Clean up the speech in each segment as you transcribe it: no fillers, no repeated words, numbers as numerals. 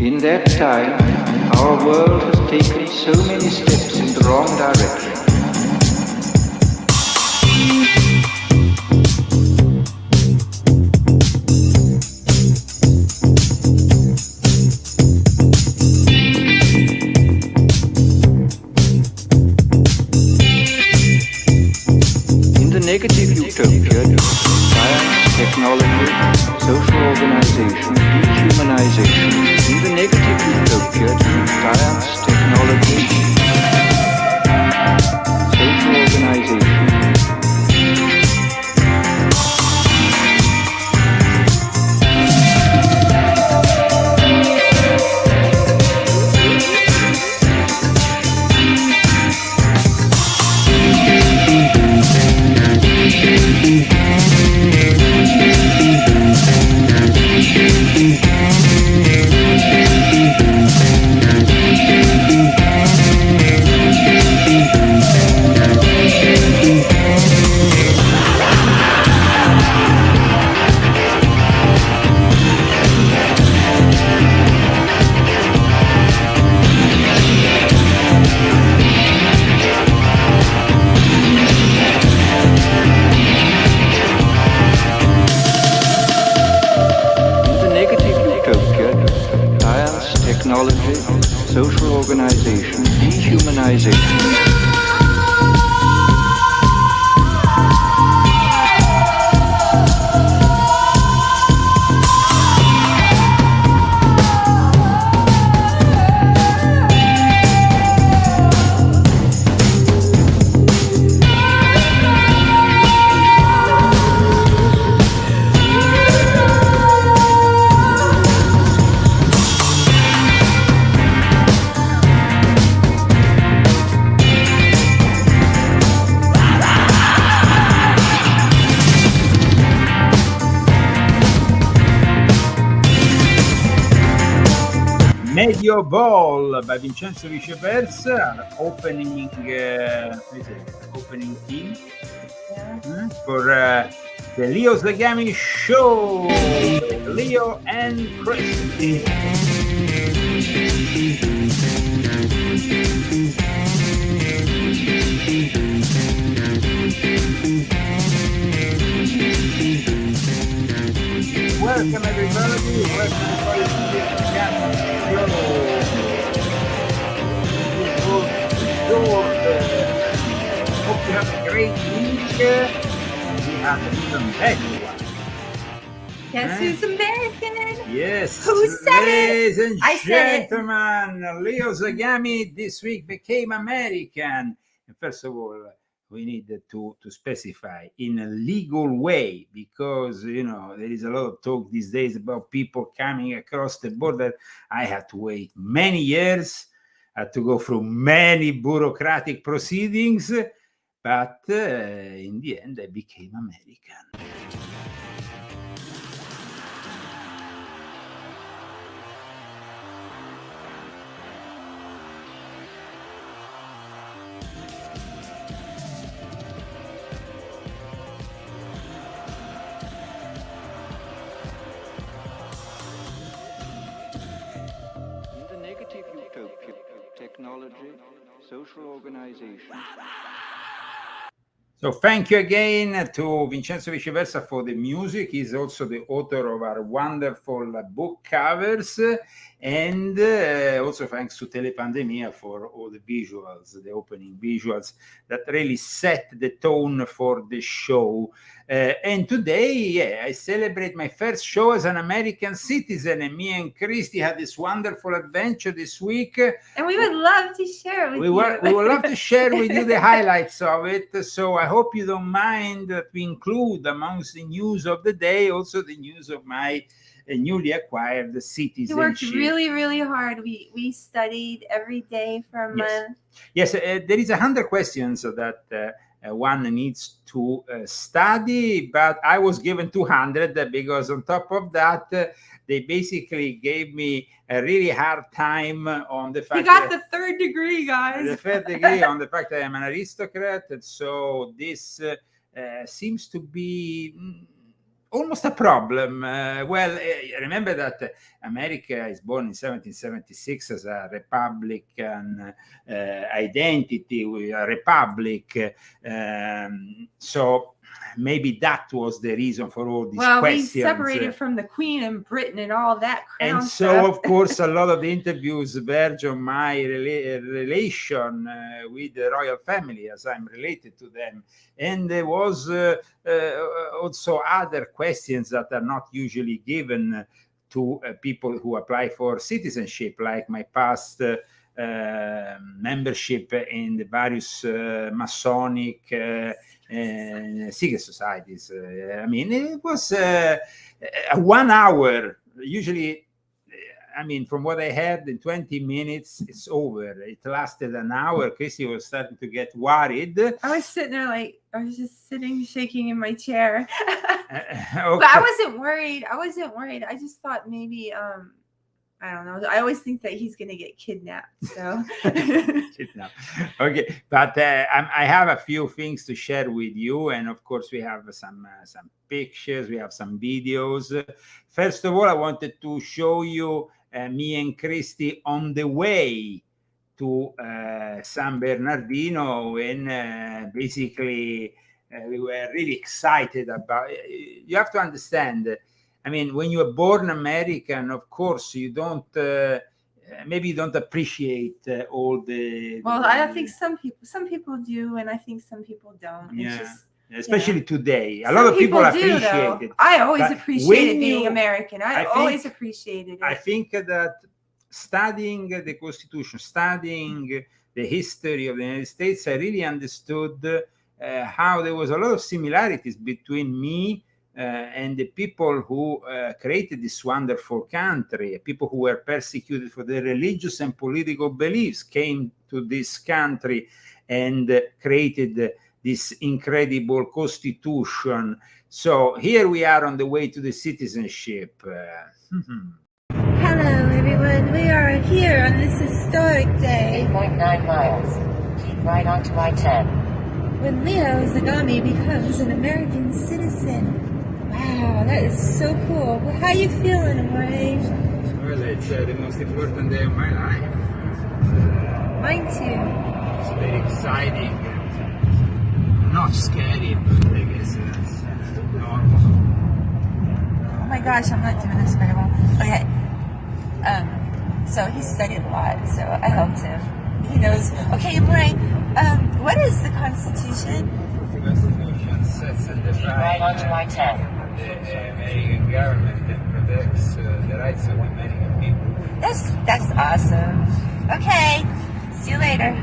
In that time, our world has taken so many steps in the wrong direction. In the negative utopia, science, technology, social organization, dehumanization. In the negative utopia, science, technology, social organization. Technology, social organization, dehumanization. Medio Ball by Vincenzo Viceversa, opening theme for the Leo Zagami show with Leo and Christy. Welcome everybody, welcome to the Zagami show. Hope you have a great week. We have an even better one. Guess who's American? Yes. Who said Ladies it? and I said it. gentlemen, Leo Zagami this week became American. And first of all, we need to specify in a legal way, because you know there is a lot of talk these days about people coming across the border. I had to wait many years, had to go through many bureaucratic proceedings, but in the end I became American. Technology, social organization. So thank you again to Vincenzo Viceversa for the music. He's also the author of our wonderful book covers. And also thanks to TelePandemia for all the visuals, the opening visuals that really set the tone for the show. And today, I celebrate my first show as an American citizen. And me and Christy had this wonderful adventure this week. And we would love to share it with you. We would love to share with you the highlights of it. So I hope you don't mind that we include amongst the news of the day also the news of my newly acquired citizenship. He worked really, really hard. We studied every day for a month. Yes, there is 100 questions that one needs to study, but I was given 200 because on top of that, they basically gave me a really hard time on the fact he got the third degree, guys. The third degree on the fact that I'm an aristocrat. And so this seems to be almost a problem. Well, remember that America is born in 1776 as a republican identity, a republic. So maybe that was the reason for all these questions. We separated from the Queen and Britain and all that crown and so, stuff. of course, a lot of the interviews verge on my relation with the royal family, as I'm related to them. And there was also other questions that are not usually given to people who apply for citizenship, like my past membership in the various Masonic secret societies. I mean, it was a 1 hour. Usually, I mean, from what I heard, in 20 minutes, it's over. It lasted an hour. Chrissy was starting to get worried. I was sitting there like, I was just sitting, shaking in my chair. Okay. But I wasn't worried. I just thought maybe, I don't know. I always think that he's going to get kidnapped. So, okay. But I have a few things to share with you. And of course, we have some pictures, we have some videos. First of all, I wanted to show you me and Christy on the way to San Bernardino when basically we were really excited about it. You have to understand, I mean, when you are born American, of course, you don't, maybe you don't appreciate all the. Well, I think some people do, and I think some people don't. Yeah. It's just, especially today. A some lot of people do, appreciate though. it. I always But appreciated when being you- American. I always appreciated it. I think that studying the Constitution, studying the history of the United States, I really understood how there was a lot of similarities between me and the people who created this wonderful country. People who were persecuted for their religious and political beliefs came to this country and created this incredible constitution. So here we are on the way to the citizenship. Hello, everyone. We are here on this historic day 8.9 miles. Keep right onto I-10. when Leo Zagami becomes an American citizen. Wow, that is so cool. Well, how you feeling, Amore? Well, it's the most important day of my life. Mine too. It's very exciting. Not scary, but I guess that's normal. Oh my gosh, I'm not doing this very well. Okay. So he studied a lot, so I helped him. He knows. Okay, Amore, what is the Constitution? The Constitution sets and Keep right onto defines I-10. the American government and protects the rights of the American people. That's awesome. Okay, see you later.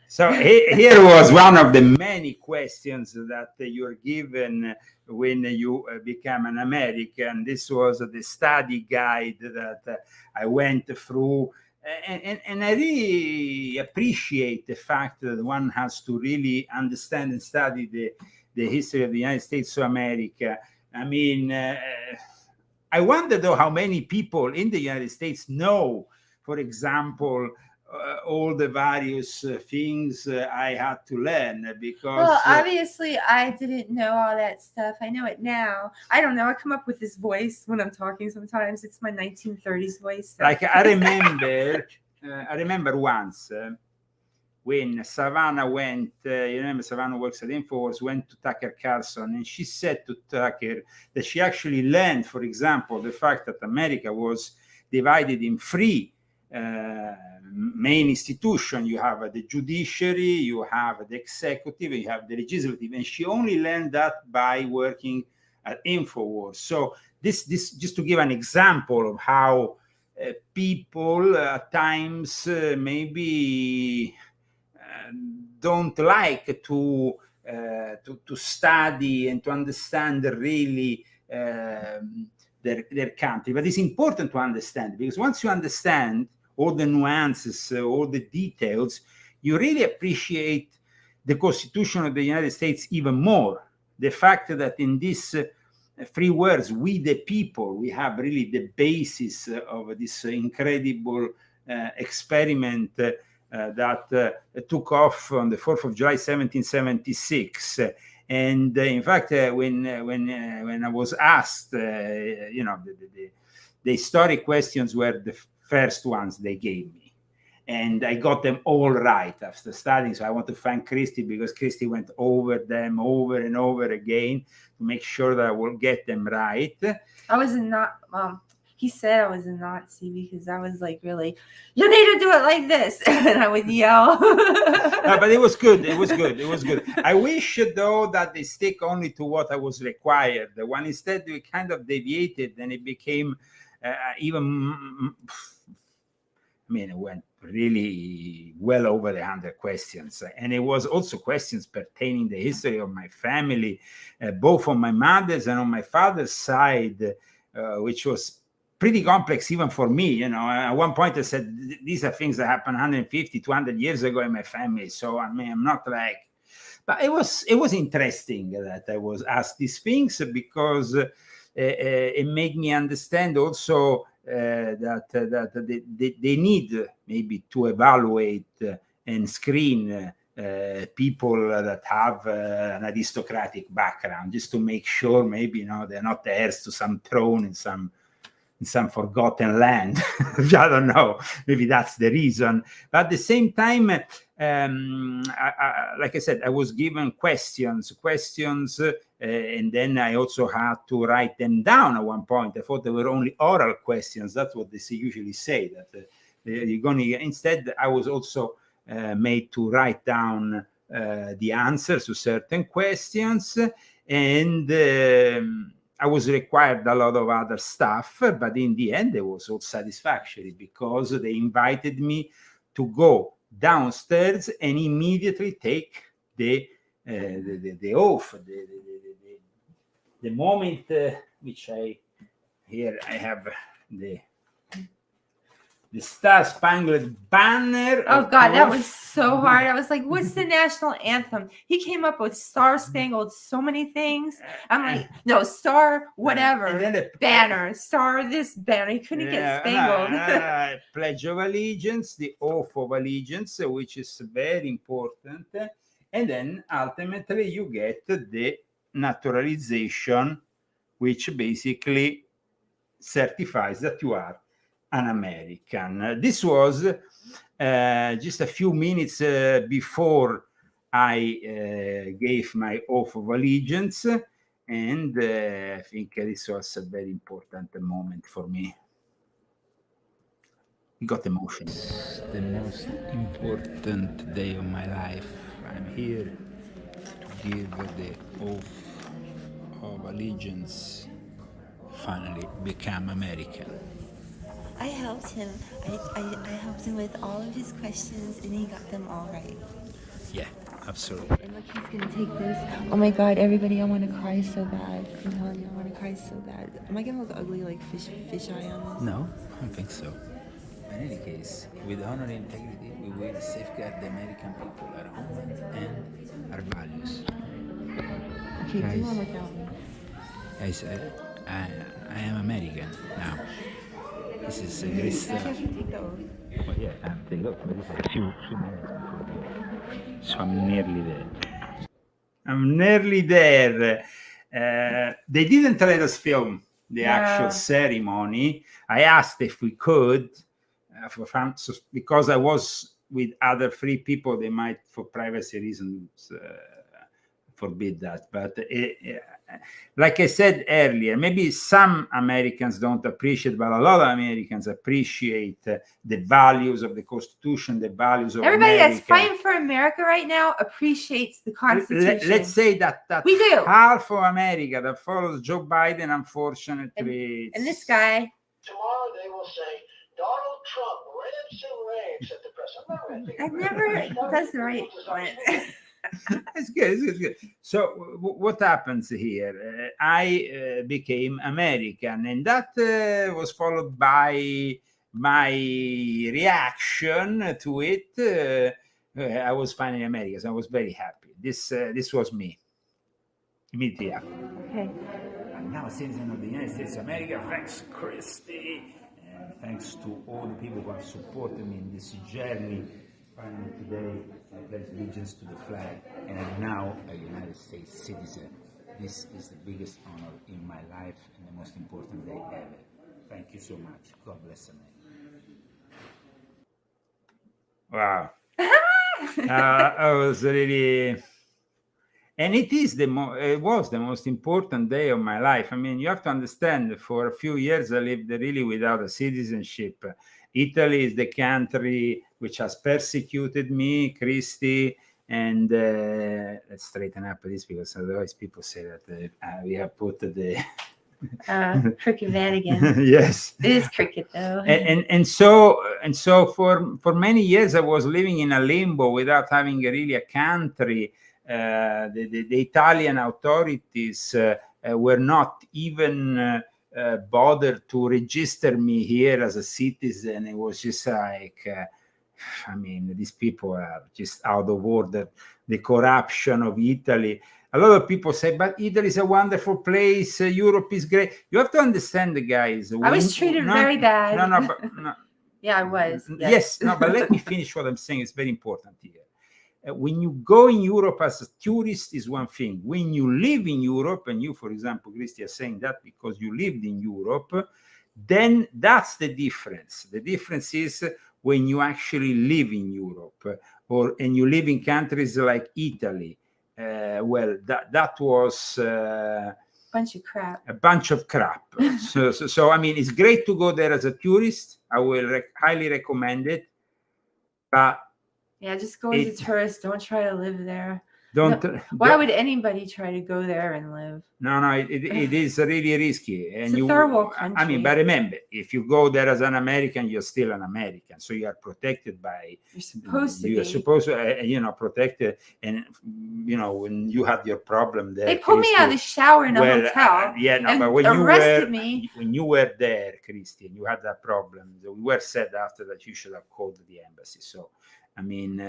So here was one of the many questions that you're given when you become an American. This was the study guide that I went through. And I really appreciate the fact that one has to really understand and study the history of the United States of America. I mean, I wonder, though, how many people in the United States know, for example, all the various things I had to learn, because Well, obviously, I didn't know all that stuff. I know it now. I don't know. I come up with this voice when I'm talking sometimes. It's my 1930s voice. So. like I remember once when Savannah went, you remember Savannah works at InfoWars, went to Tucker Carlson, and she said to Tucker that she actually learned, for example, the fact that America was divided in three main institution. You have the judiciary, you have the executive, you have the legislative, and she only learned that by working at InfoWars. So this just to give an example of how people at times maybe don't like to study and to understand really their country. But it's important to understand, because once you understand all the nuances, all the details, you really appreciate the Constitution of the United States even more. The fact that in these three words, we the people, we have really the basis of this incredible experiment that took off on the 4th of July, 1776. And in fact, when I was asked, you know, the historic questions were the first ones they gave me. And I got them all right after studying. So I want to thank Christy, because Christy went over them over and over again to make sure that I will get them right. I was not. He said I was a Nazi because I was like, really, you need to do it like this, and I would yell. No, but it was good. It was good. It was good. I wish, though, that they stick only to what I was required. When instead we kind of deviated, and it became even. I mean, it went really well over 100 questions. And it was also questions pertaining the history of my family, both on my mother's and on my father's side, which was pretty complex even for me. You know, at one point I said, these are things that happened 150, 200 years ago in my family. So, I mean, I'm not like, but it was interesting that I was asked these things, because it made me understand also that they need maybe to evaluate and screen people that have an aristocratic background, just to make sure maybe, you know, they're not heirs to some throne in some forgotten land. I don't know, maybe that's the reason. But at the same time, like I said, I was given questions, and then I also had to write them down at one point. I thought they were only oral questions. That's what they usually say, that you're going to, instead I was also made to write down the answers to certain questions, and I was required a lot of other stuff, but in the end, it was all satisfactory, because they invited me to go downstairs and immediately take the oath. The moment which I have the Star-Spangled Banner. Oh God, that was so hard. I was like, what's the national anthem? He came up with Star-Spangled so many things. I'm like, no, Star whatever, banner, Star this banner. He couldn't get spangled. Pledge of Allegiance, the Oath of Allegiance, which is very important. And then ultimately you get the naturalization, which basically certifies that you are an American. This was just a few minutes before I gave my oath of allegiance, and I think this was a very important moment for me. It got emotional. The most important day of my life. I'm here to give the oath of allegiance, finally become American. I helped him. I helped him with all of his questions, and he got them all right. Yeah, absolutely. And look, he's gonna take this. Oh my God, everybody, I want to cry so bad. I'm telling you, I want to cry so bad. Am I gonna look ugly like fish eye on this? No, I don't think so. In any case, with honor and integrity, we will safeguard the American people, our homeland and our values. Okay, Guys, do one without me. Guys, I am American now. This is a great stuff. You take the oath. Well, yeah, I have to take off, but it's a few minutes before. So I'm nearly there. I'm nearly there. They didn't let us film the actual ceremony. I asked if we could, because I was with other 3 people. They might, for privacy reasons, forbid that. But like I said earlier, maybe some Americans don't appreciate, but a lot of Americans appreciate the values of the Constitution, the values of Everybody America. that's fighting for America right now appreciates the Constitution. Let's say that we do. Half of America that follows Joe Biden, unfortunately. And this guy. Tomorrow they will say, Donald Trump rants at the press. I'm not ranting. I never does the right one. It's good. So what happens here? I became American, and that was followed by my reaction to it. I was finally American, so I was very happy. This was me. Immediately after. Okay. I'm now a citizen of the United States of America. Thanks, Christy, and thanks to all the people who have supported me in this journey. Finally today, I pledge allegiance to the flag, and I'm now a United States citizen. This is the biggest honor in my life and the most important day ever. Thank you so much. God bless America. Wow. I was really, and it was the most important day of my life. I mean, you have to understand, for a few years I lived really without a citizenship. Italy is the country which has persecuted me, Christy, and let's straighten up this, because otherwise people say that we have put the Cricket Vatican. yes, It is cricket though. And so for many years I was living in a limbo without having really a country. The Italian authorities were not even bothered to register me here as a citizen. It was just like, I mean, these people are just out of order. The corruption of Italy. A lot of people say, but Italy is a wonderful place. Europe is great. You have to understand, the guys. I was treated very bad. No. Yeah, I was. Yes, no, but let me finish what I'm saying. It's very important here. When you go in Europe as a tourist is one thing. When you live in Europe, and you, for example, Christy, are saying that because you lived in Europe, then that's the difference. The difference is when you actually live in Europe, and you live in countries like Italy. Well, that was a bunch of crap. A bunch of crap. So I mean, it's great to go there as a tourist. I will highly recommend it. But yeah, just go as a tourist. Don't try to live there. Why would anybody try to go there and live? No, it is really risky. And it's a third world country. I mean, but remember, if you go there as an American, you're still an American, so you are protected by. You're supposed to. You're supposed to, protected. And when you had your problem there, they put me out of the shower in a hotel. But when you were there, Christy, and you had that problem, we were said after that you should have called the embassy. So. I mean,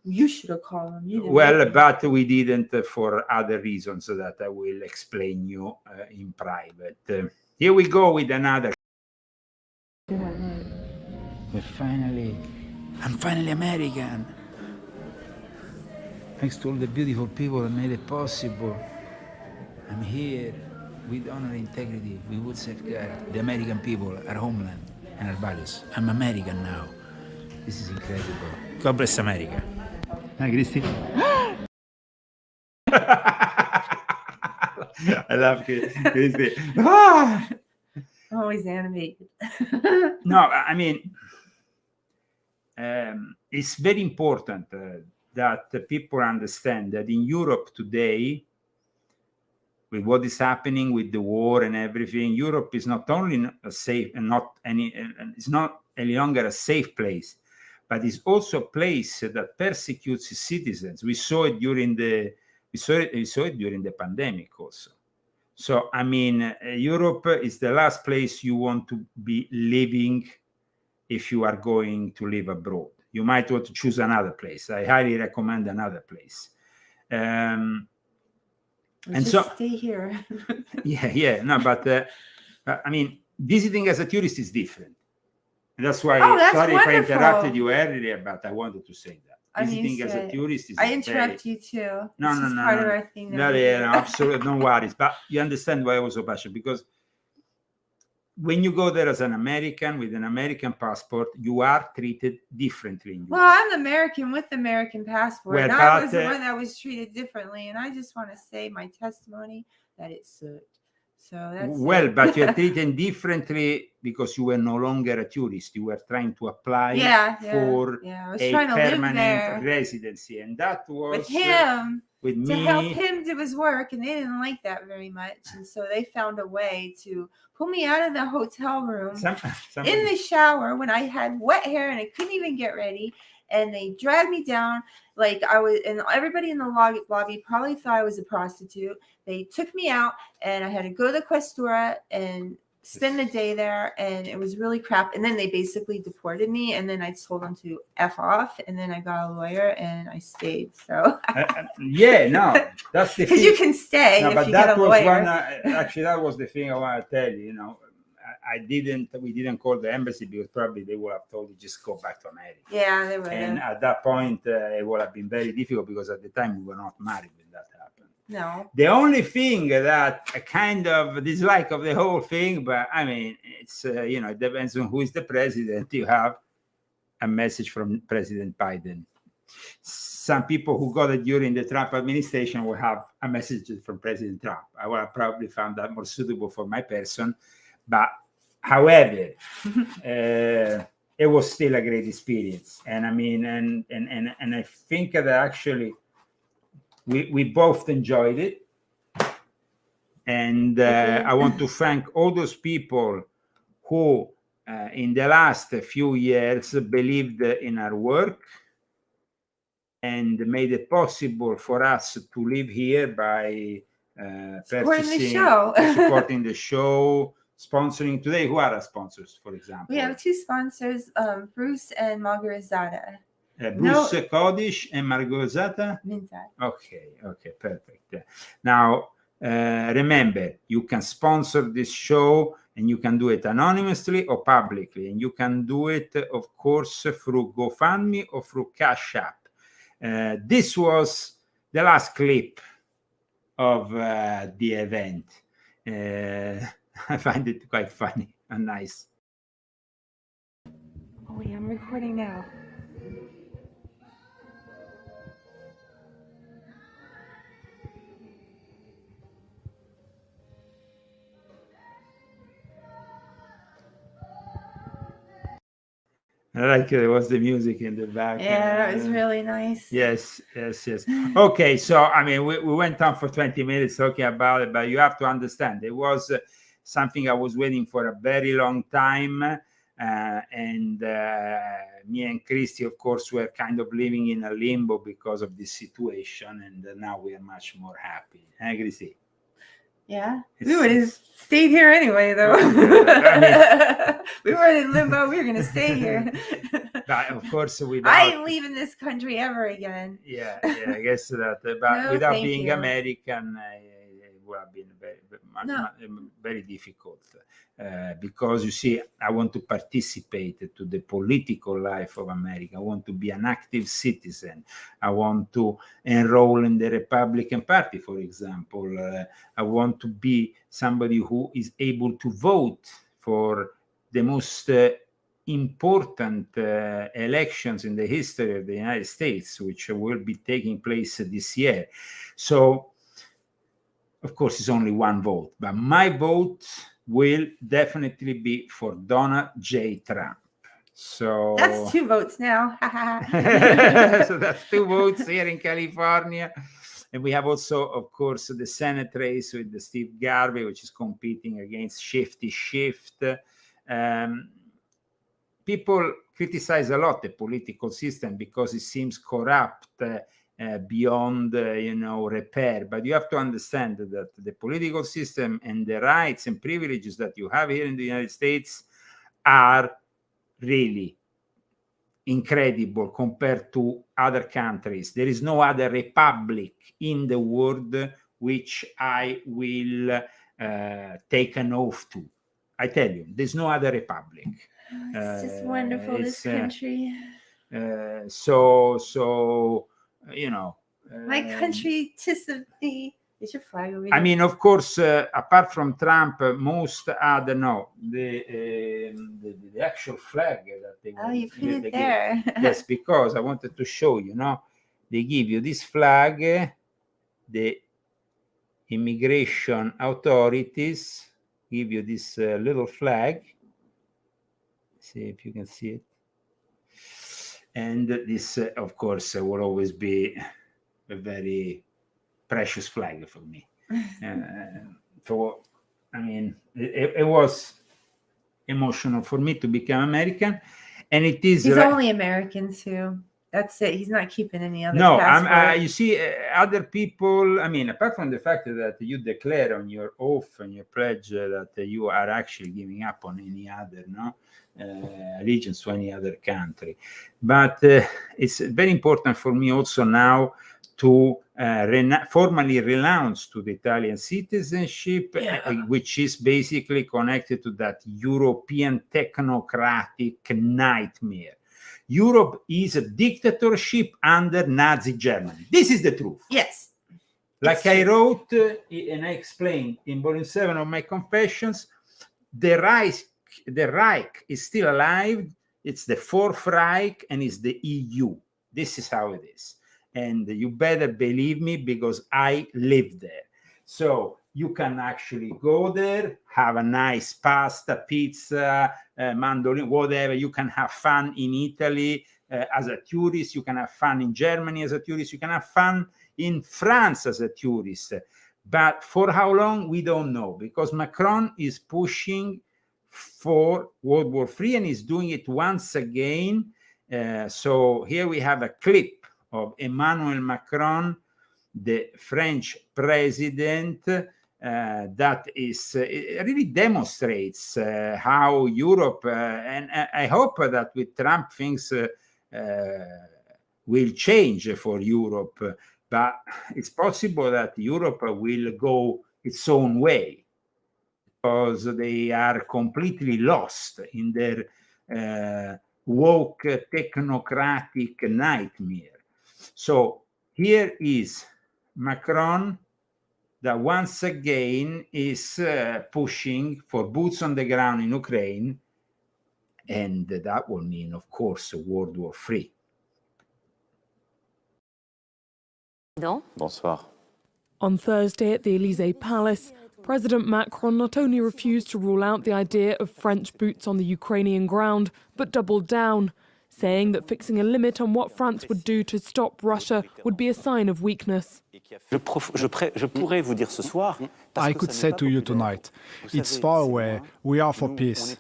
you should have called them. Well, but we didn't for other reasons that I will explain you in private. Here we go with another. I'm finally American. Thanks to all the beautiful people that made it possible. I'm here with honor and integrity. We would safeguard the American people, our homeland, and our values. I'm American now. This is incredible. God bless America. Hi, Christy. I love Christy. Always animated. No, I mean, it's very important that people understand that in Europe today, with what is happening with the war and everything, Europe is not only a safe and it's not any longer a safe place, but it's also a place that persecutes its citizens. We saw it during the pandemic also. So I mean, Europe is the last place you want to be living if you are going to live abroad. You might want to choose another place. I highly recommend another place. And so stay here. No, but I mean, visiting as a tourist is different. And that's why, sorry if I interrupted you earlier, but I wanted to say that. Visiting as a tourist is I interrupt you too. No. Part of our thing. No, absolutely, don't worry. But you understand why I was so passionate, because when you go there as an American with an American passport, you are treated differently in Europe. Well, I'm American with American passport, and I was the one that was treated differently. And I just want to say my testimony that it sucked. So that's but you're treated differently because you were no longer a tourist. You were trying to apply for a permanent residency, and that was with him. With me, to help him do his work, and they didn't like that very much, and so they found a way to pull me out of the hotel room in the shower when I had wet hair and I couldn't even get ready, and they dragged me down like I was, and everybody in the lobby probably thought I was a prostitute. They took me out, and I had to go to the Questura and spend the day there, and it was really crap. And then they basically deported me, and then I told them to F off, and then I got a lawyer and I stayed. So that's the because you can stay if you get a lawyer. Actually, that was the thing I want to tell you. we didn't call the embassy because probably they would have told you just go back to America. Yeah, they would. And at that point, it would have been very difficult because at the time we were not married when that happened. No. The only thing that I kind of dislike of the whole thing, but I mean, it's it depends on who is the president. You have a message from President Biden. Some people who got it during the Trump administration will have a message from President Trump. I would have probably found that more suitable for my person. But however, it was still a great experience. And I mean, and I think that actually we both enjoyed it. And I want to thank all those people who in the last few years believed in our work and made it possible for us to live here by supporting the show, sponsoring. Today, who are our sponsors, for example? We have two sponsors, Bruce and Margarizata. Bruce Kodish and Margarizata? Okay, perfect. Now, remember, you can sponsor this show and you can do it anonymously or publicly. And you can do it, of course, through GoFundMe or through Cash App. This was the last clip of the event. I find it quite funny and nice. Oh yeah, I'm recording now. I like there was the music in the back. Yeah, that was really nice. Yes. Okay, so I mean, we went on for 20 minutes talking about it, but you have to understand, it was something I was waiting for a very long time. And me and Christy, of course, were kind of living in a limbo because of this situation. And now we are much more happy. Hey, Christy? Yeah, we would have stayed here anyway, though. We were in limbo. We were going to stay here. But of course, I ain't leaving this country ever again. Yeah, I guess that. But without being American, it would have been very difficult. Because you see, I want to participate to the political life of America. I want to be an active citizen. I want to enroll in the Republican Party, for example. I want to be somebody who is able to vote for the most important elections in the history of the United States, which will be taking place this year. So, of course, it's only one vote, but my vote will definitely be for Donald J. Trump. So that's 2 votes now. So that's 2 votes here in California. And we have also, of course, the Senate race with the Steve Garvey, which is competing against Shifty Shift. People criticize a lot the political system because it seems corrupt beyond repair. But you have to understand that the political system and the rights and privileges that you have here in the United States are really incredible compared to other countries. There is no other republic in the world which I will take an oath to. I tell you, there's no other republic. It's just wonderful, this country. My country, 'tis of thee. Is your flag over here? I mean, of course, apart from Trump, most other the actual flag that they. Oh, you put it there. Yes, because I wanted to show you. They give you this flag. The immigration authorities give you this little flag. See if you can see it. And this, of course, will always be a very precious flag for me. It was emotional for me to become American, and it is. He's only American too. That's it. He's not keeping any other. No, you see, other people. I mean, apart from the fact that you declare on your oath and your pledge that you are actually giving up on any other allegiance to any other country, but it's very important for me also now to formally renounce to the Italian citizenship, which is basically connected to that European technocratic nightmare. Europe is a dictatorship under Nazi Germany. This is the truth. Yes. Like I wrote and I explained in volume 7 of my Confessions, the Reich is still alive. It's the Fourth Reich and it's the EU. This is how it is. And you better believe me because I live there. So you can actually go there, have a nice pasta, pizza, mandolin, whatever. You can have fun in Italy as a tourist. You can have fun in Germany as a tourist. You can have fun in France as a tourist. But for how long, we don't know, because Macron is pushing for World War III and is doing it once again. So here we have a clip of Emmanuel Macron, the French president, that is really demonstrates how Europe, and I hope that with Trump things will change for Europe, but it's possible that Europe will go its own way because they are completely lost in their woke technocratic nightmare. So here is Macron that once again is pushing for boots on the ground in Ukraine, and that will mean, of course, World War III. Bonsoir. On Thursday at the Élysée Palace, President Macron not only refused to rule out the idea of French boots on the Ukrainian ground, but doubled down, saying that fixing a limit on what France would do to stop Russia would be a sign of weakness. I could say to you tonight, it's far away, we are for peace.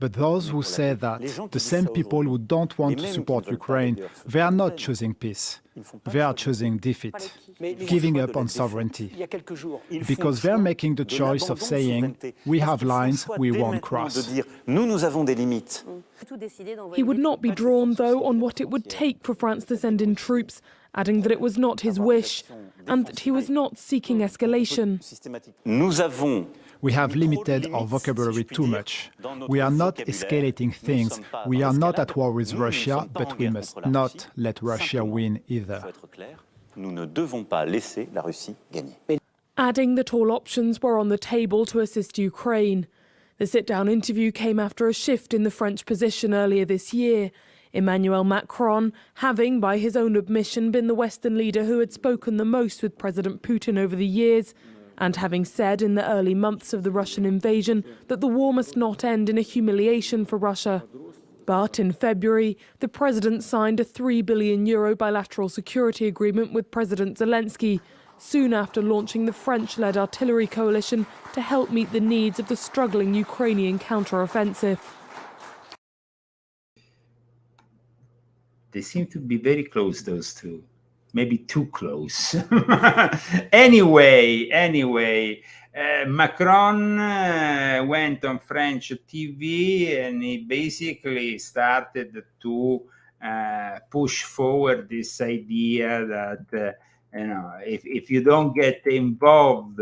But those who say that, the same people who don't want to support Ukraine, they are not choosing peace. They are choosing defeat, giving up on sovereignty. Because they're making the choice of saying, we have lines we won't cross. He would not be drawn, though, on what it would take for France to send in troops, adding that it was not his wish and that he was not seeking escalation. We have limited our vocabulary too much. We are not escalating things. We are not at war with Russia, but we must not let Russia win either. Adding that all options were on the table to assist Ukraine. The sit-down interview came after a shift in the French position earlier this year. Emmanuel Macron, having, by his own admission, been the Western leader who had spoken the most with President Putin over the years, and having said in the early months of the Russian invasion that the war must not end in a humiliation for Russia. But in February, the president signed a €3 billion bilateral security agreement with President Zelensky, soon after launching the French-led artillery coalition to help meet the needs of the struggling Ukrainian counter-offensive. They seem to be very close, those two. Maybe too close. Anyway, Macron went on French TV and he basically started to push forward this idea that if you don't get involved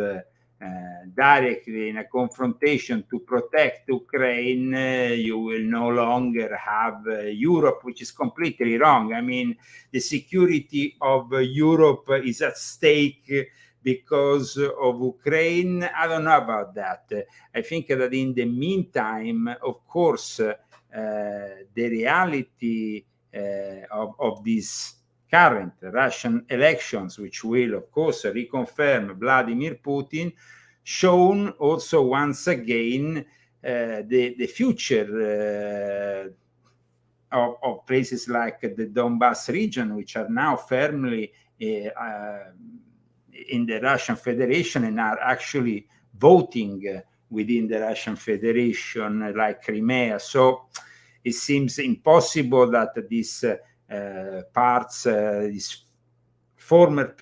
directly in a confrontation to protect Ukraine, you will no longer have Europe, which is completely wrong. I mean, the security of Europe is at stake because of Ukraine. I don't know about that. I think that in the meantime, of course, the reality of these current Russian elections, which will, of course, reconfirm Vladimir Putin, shown also once again the future of places like the Donbass region, which are now firmly in the Russian Federation and are actually voting within the Russian Federation, like Crimea. So it seems impossible that these these former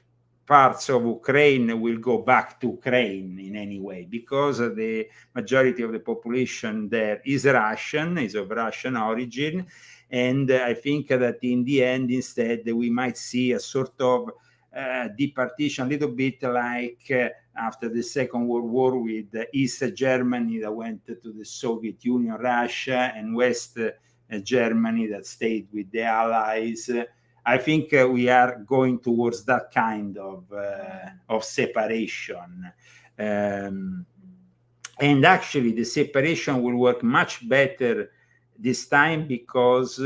parts of Ukraine will go back to Ukraine in any way, because the majority of the population there is Russian, is of Russian origin. And I think that in the end, instead, we might see a sort of departition, a little bit like after the Second World War with East Germany that went to the Soviet Union, Russia, and West Germany that stayed with the Allies. I think we are going towards that kind of separation. And actually, the separation will work much better this time because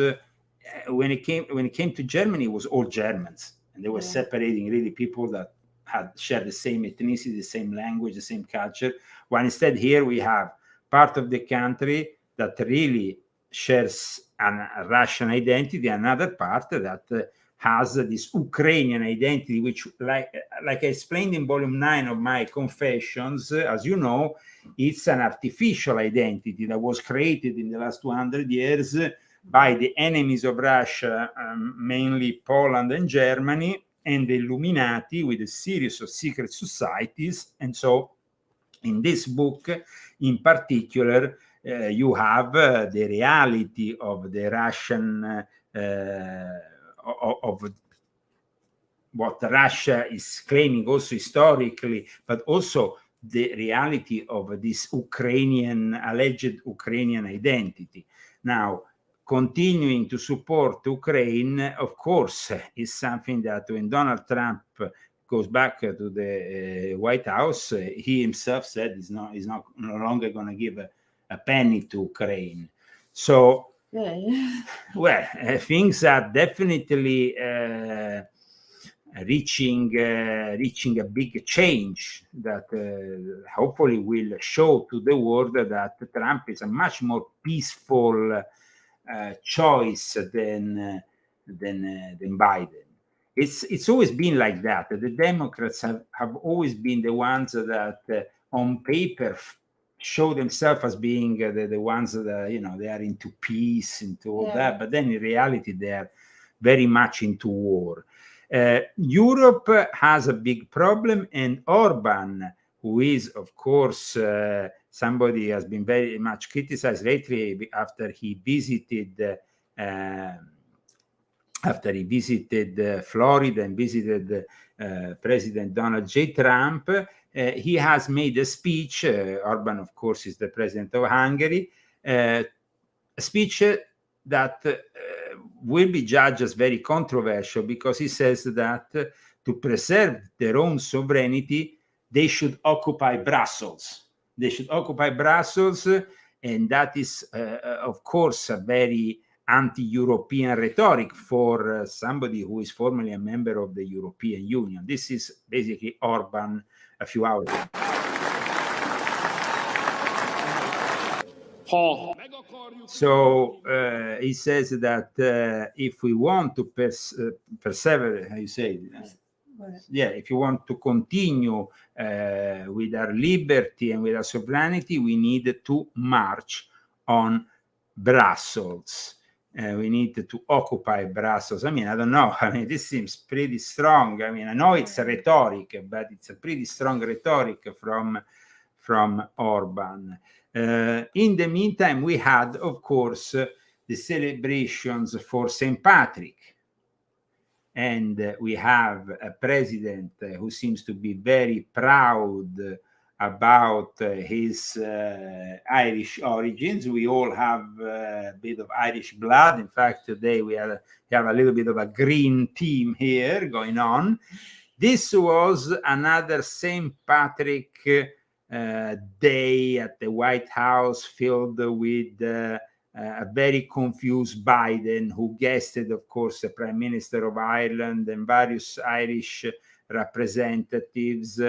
when it came to Germany, it was all Germans, and they were separating really people that had shared the same ethnicity, the same language, the same culture. While instead here we have part of the country that really shares a Russian identity, another part that has this Ukrainian identity, which, like I explained in volume 9 of my Confessions, as you know, it's an artificial identity that was created in the last 200 years by the enemies of Russia, mainly Poland and Germany, and the Illuminati with a series of secret societies. And so in this book, in particular, you have the reality of the Russian, of what Russia is claiming also historically, but also the reality of this alleged Ukrainian identity. Now, continuing to support Ukraine, of course, is something that when Donald Trump goes back to the White House, he himself said he's no longer going to give a penny to Ukraine. So, well, things are definitely reaching a big change that hopefully will show to the world that Trump is a much more peaceful choice than Biden. It's always been like that. The Democrats have always been the ones that on paper show themselves as being the ones that they are into peace, into all that, but then in reality they are very much into war. Europe has a big problem, and Orban, who is of course somebody has been very much criticized lately after he visited Florida and visited President Donald J. Trump. He has made a speech. Orban, of course, is the president of Hungary. A speech that will be judged as very controversial because he says that to preserve their own sovereignty, they should occupy Brussels. They should occupy Brussels, and that is, of course, a very anti-European rhetoric for somebody who is formerly a member of the European Union. This is basically Orban a few hours ago. Paul. So he says that if we want to persevere, how you say it? If you want to continue with our liberty and with our sovereignty, we need to march on Brussels. We need to occupy Brussels. I mean, I don't know. I mean, this seems pretty strong. I mean, I know it's a rhetoric, but it's a pretty strong rhetoric from Orban. In the meantime, we had, of course, the celebrations for St. Patrick. And we have a president who seems to be very proud about his Irish origins. We all have a bit of Irish blood. In fact, today we have a little bit of a green team here going on. This was another St. Patrick day at the White House filled with a very confused Biden, who guested, of course, the Prime Minister of Ireland and various Irish representatives.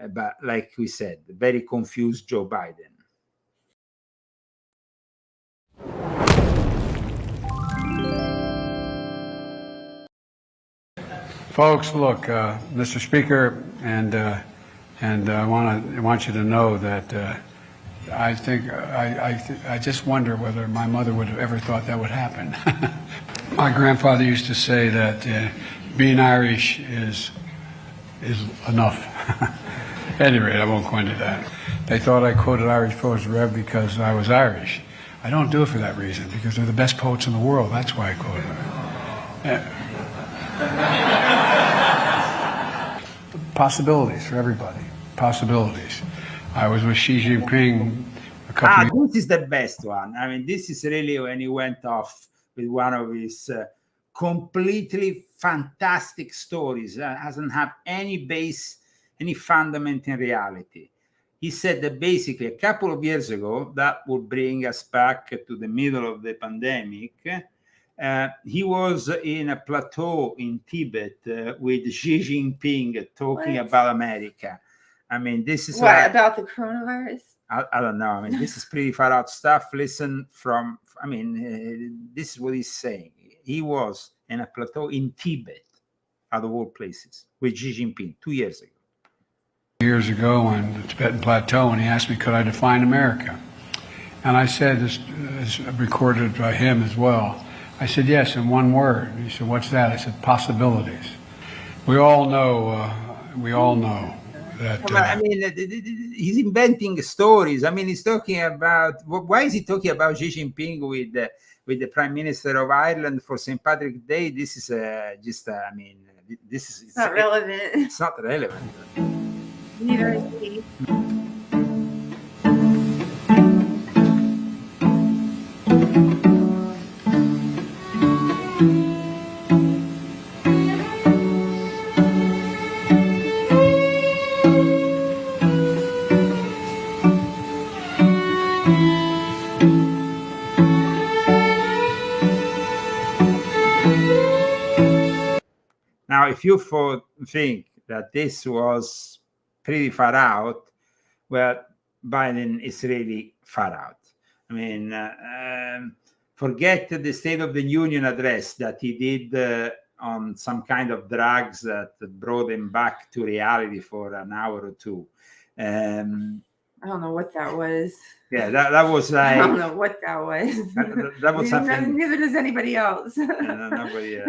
But like we said, very confused Joe Biden. Folks, look, Mr. Speaker, and I want you to know that I think I just wonder whether my mother would have ever thought that would happen. My grandfather used to say that being Irish is enough. At any rate, I won't go into that. They thought I quoted Irish poets Rev because I was Irish. I don't do it for that reason, because they're the best poets in the world. That's why I quote them. possibilities for everybody. Possibilities. I was with Xi Jinping a couple This is the best one. I mean, this is really when he went off with one of his completely fantastic stories. Doesn't have any base, any fundament in reality. He said that basically a couple of years ago, that would bring us back to the middle of the pandemic. He was in a plateau in Tibet with Xi Jinping talking about America. I mean, this is about the coronavirus? I don't know. I mean, this is pretty far out stuff. Listen from, I mean, this is what he's saying. He was in a plateau in Tibet, out of all places, with Xi Jinping 2 years ago. years ago on the Tibetan Plateau, and he asked me, could I define America? And I said, this is recorded by him as well. I said, yes, in one word. He said, what's that? I said, possibilities. We all know that. I mean, he's inventing stories. I mean, he's talking about, why is he talking about Xi Jinping with the Prime Minister of Ireland for St. Patrick's Day? This is I mean, this is It's not relevant. It's not relevant. Neither is he. Now, if you think that this was pretty far out, well, Biden is really far out. I mean, forget the State of the Union address that he did on some kind of drugs that brought him back to reality for an hour or two. I don't know what that was. Yeah, that was like, I don't know what that was. That was something. Neither does anybody else. Nobody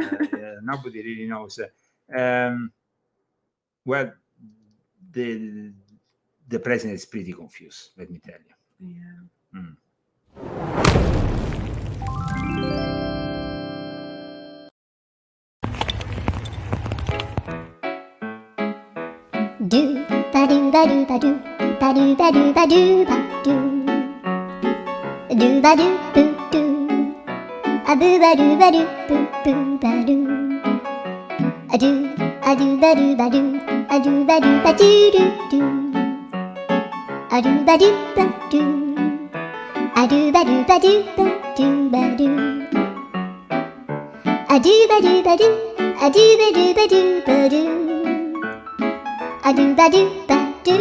really knows. Well, the president is pretty confused, let me tell you. Yeah. Do ba do ba do ba do ba do ba do ba do ba do ba do boo do a boo ba do ba do boo boo ba do a do ba do ba do a do ba do ba do do do a do ba do ba do a do ba do ba do ba do ba do a do ba do ba do a do ba do ba do ba do a do ba do ba do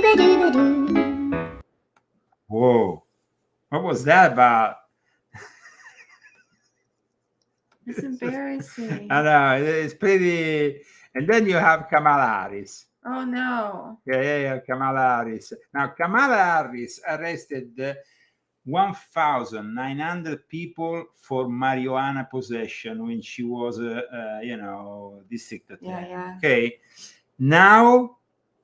ba do ba do. Whoa, what was that about? It's embarrassing. I know, it's pretty. And then you have Kamala Harris. Oh no. Yeah, Kamala Harris. Now, Kamala Harris arrested 1,900 people for marijuana possession when she was, district attorney. Yeah. Okay. Now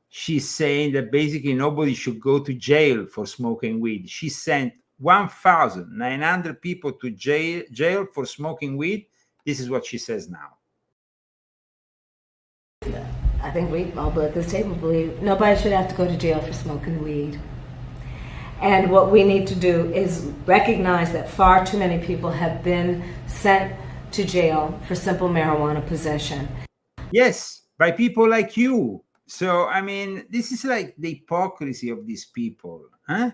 she's saying that basically nobody should go to jail for smoking weed. She sent 1,900 people to jail for smoking weed. This is what she says now. I think we all at this table believe nobody should have to go to jail for smoking weed. And what we need to do is recognize that far too many people have been sent to jail for simple marijuana possession. Yes, by people like you. So, I mean, this is like the hypocrisy of these people. Huh?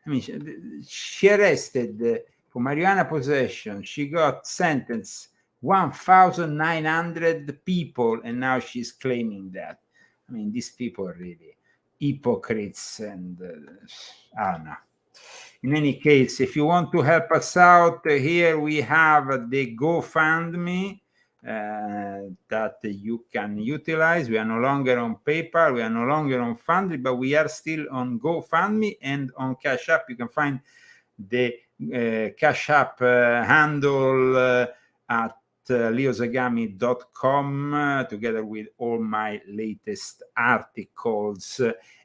I mean, she arrested for marijuana possession. She got sentenced 1,900 people, and now she's claiming that. I mean, these people are really hypocrites, and I don't know. In any case, if you want to help us out, here we have the GoFundMe that you can utilize. We are no longer on PayPal, we are no longer on Fundry, but we are still on GoFundMe and on Cash App. You can find the Cash App handle at leozagami.com together with all my latest articles.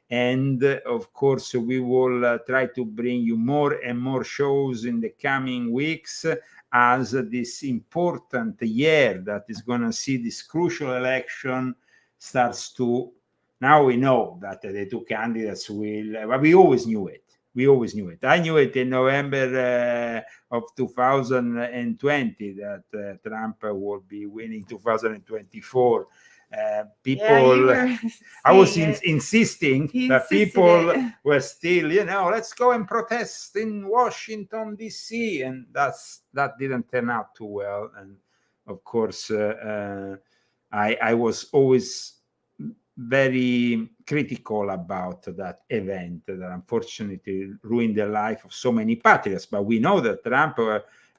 And of course, we will try to bring you more and more shows in the coming weeks. as this important year that is going to see this crucial election starts to. Now we know that the two candidates will, but we always knew it. We always knew it. I knew it in November of 2020 that Trump would be winning 2024. People, I was insisting that people were still, let's go and protest in Washington, D.C. And that didn't turn out too well. And of course, I was always very critical about that event that unfortunately ruined the life of so many patriots. But we know that Trump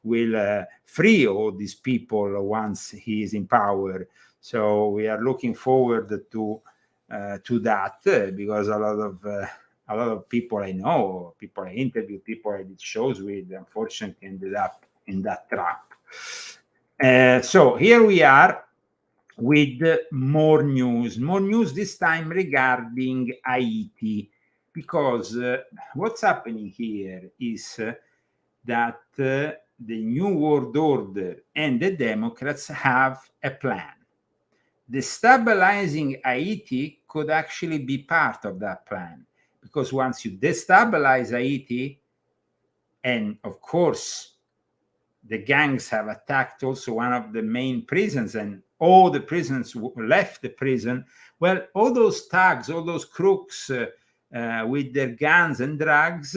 will free all these people once he is in power. So we are looking forward to that because a lot of people I know, people I interviewed, people I did shows with, unfortunately ended up in that trap. So here we are with more news this time regarding Haiti, because what's happening here is that the New World Order and the Democrats have a plan. Destabilizing Haiti could actually be part of that plan, because once you destabilize Haiti, and of course the gangs have attacked also one of the main prisons, and all the prisoners left the prison, well, all those thugs, all those crooks with their guns and drugs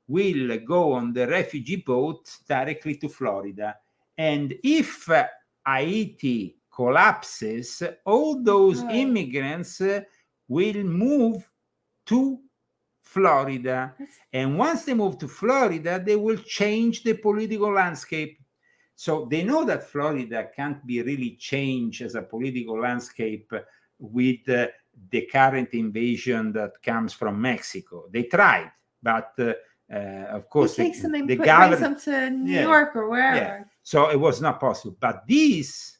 will go on the refugee boat directly to Florida. And if Haiti collapses, all those immigrants will move to Florida. And once they move to Florida, they will change the political landscape. So they know that Florida can't be really changed as a political landscape with the current invasion that comes from Mexico. They tried, but of course, brings them to New York or wherever. Yeah. So it was not possible. But these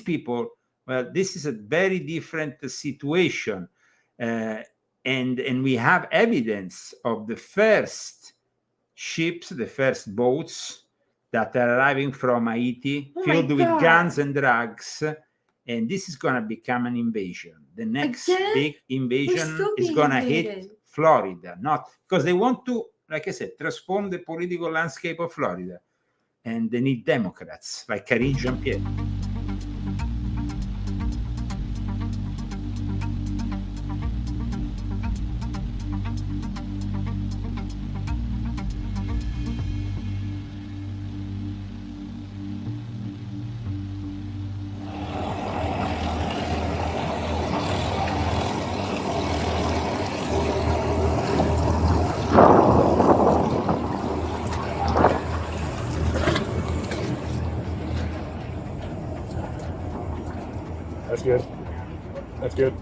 people, well, this is a very different situation. And we have evidence of the first ships, the first boats that are arriving from Haiti, filled with guns and drugs. And this is going to become an invasion. The next big invasion is going to hit Florida, not because they want to, like I said, transform the political landscape of Florida. And they need Democrats like Karine Jean-Pierre. That's good. That's good.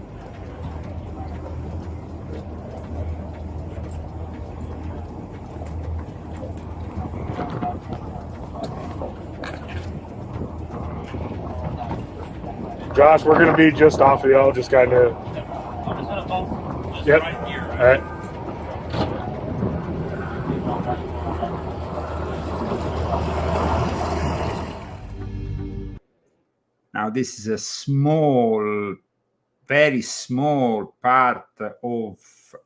Josh, we're going to be just off of y'all, just kind of. Yep. Right here, right? All right. Now, this is a small, very small part of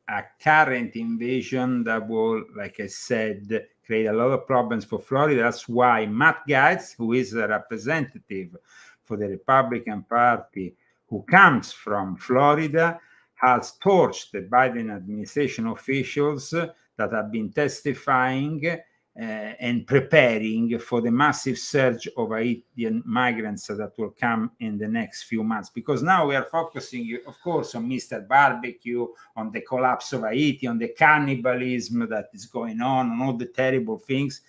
a current invasion that will, like I said, create a lot of problems for Florida. That's why Matt Gaetz, who is a representative for the Republican Party, who comes from Florida, has torched the Biden administration officials that have been testifying and preparing for the massive surge of Haitian migrants that will come in the next few months. Because now we are focusing, of course, on Mr. Barbecue, on the collapse of Haiti, on the cannibalism that is going on all the terrible things.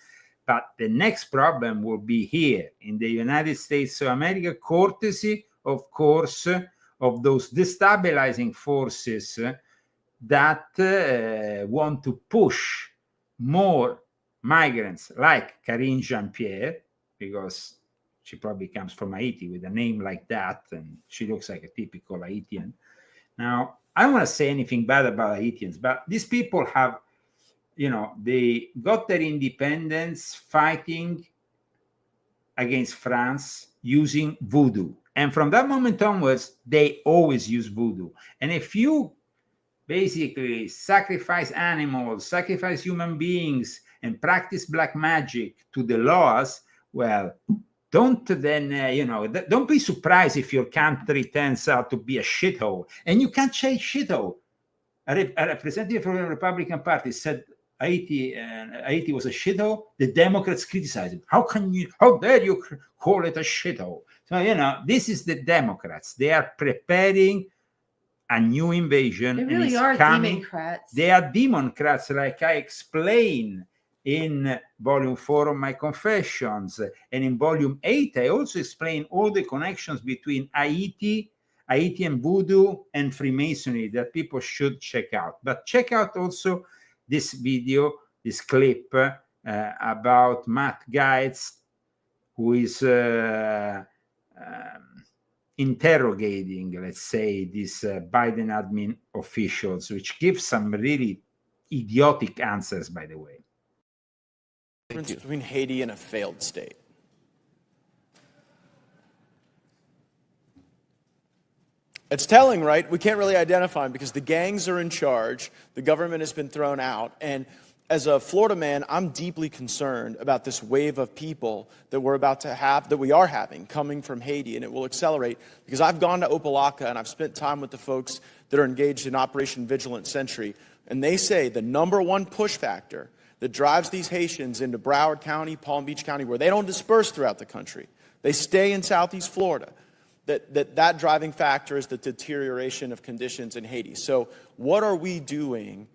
But the next problem will be here in the United States of America, courtesy, of course, of those destabilizing forces that want to push more migrants like Karine Jean-Pierre, because she probably comes from Haiti with a name like that, and she looks like a typical Haitian. Now, I don't want to say anything bad about Haitians, but these people have, they got their independence fighting against France using voodoo. And from that moment onwards, they always use voodoo. And if you basically sacrifice animals, sacrifice human beings, and practice black magic to the laws, well, don't then, don't be surprised if your country turns out to be a shithole. And you can't say shithole. A representative from the Republican Party said Haiti was a shithole. The Democrats criticized him. How dare you call it a shithole? So, this is the Democrats. They are preparing a new invasion. They really are Democrats. They are Democrats, like I explain in volume 4 of my Confessions. And in volume 8, I also explain all the connections between Haiti and voodoo and Freemasonry that people should check out. But check out also this video, this clip about Matt Gaetz, who is interrogating, let's say, these Biden admin officials, which gives some really idiotic answers, by the way. The difference between Haiti and a failed state. It's telling, right? We can't really identify them because the gangs are in charge, the government has been thrown out, and as a Florida man, I'm deeply concerned about this wave of people that we're about to have, that we are having, coming from Haiti, and it will accelerate because I've gone to Opelika and I've spent time with the folks that are engaged in Operation Vigilant Sentry, and they say the number one push factor that drives these Haitians into Broward County, Palm Beach County, where they don't disperse throughout the country, they stay in Southeast Florida, that driving factor is the deterioration of conditions in Haiti. So what are we doing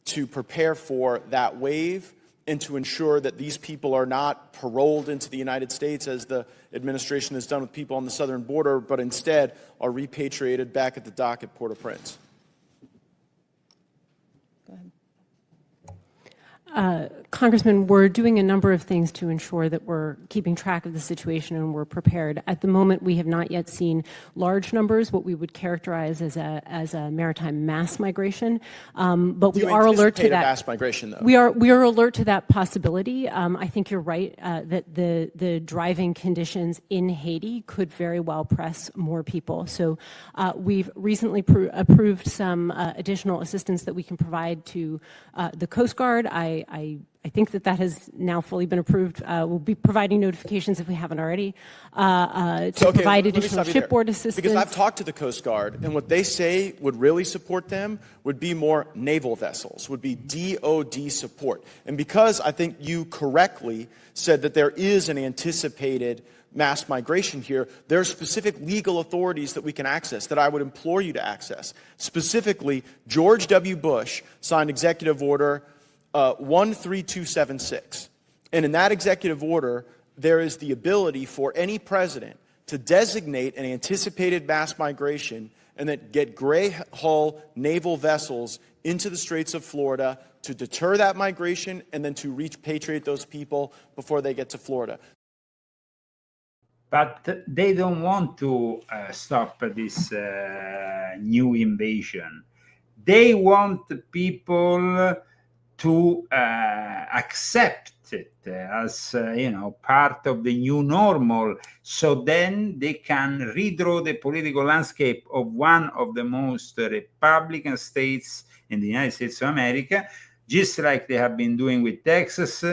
to prepare for that wave and to ensure that these people are not paroled into the United States as the administration has done with people on the southern border, but instead are repatriated back at the dock at Port-au-Prince? Congressman, we're doing a number of things to ensure that we're keeping track of the situation and we're prepared. At the moment, we have not yet seen large numbers, what we would characterize as a maritime mass migration. But we are alert to that. Mass migration, though. We are alert to that possibility. I think you're right that the driving conditions in Haiti could very well press more people. So we've recently approved some additional assistance that we can provide to the Coast Guard. I think that has now fully been approved. We'll be providing notifications if we haven't already to provide additional shipboard assistance. Because I've talked to the Coast Guard, and what they say would really support them would be more naval vessels, would be DOD support. And because I think you correctly said that there is an anticipated mass migration here, there are specific legal authorities that we can access that I would implore you to access. Specifically, George W. Bush signed Executive Order 13276. And in that executive order, there is the ability for any president to designate an anticipated mass migration and then get gray hull naval vessels into the Straits of Florida to deter that migration and then to repatriate those people before they get to Florida. But they don't want to stop this new invasion. They want people to accept it as part of the new normal, so then they can redraw the political landscape of one of the most Republican states in the United States of America, just like they have been doing with Texas,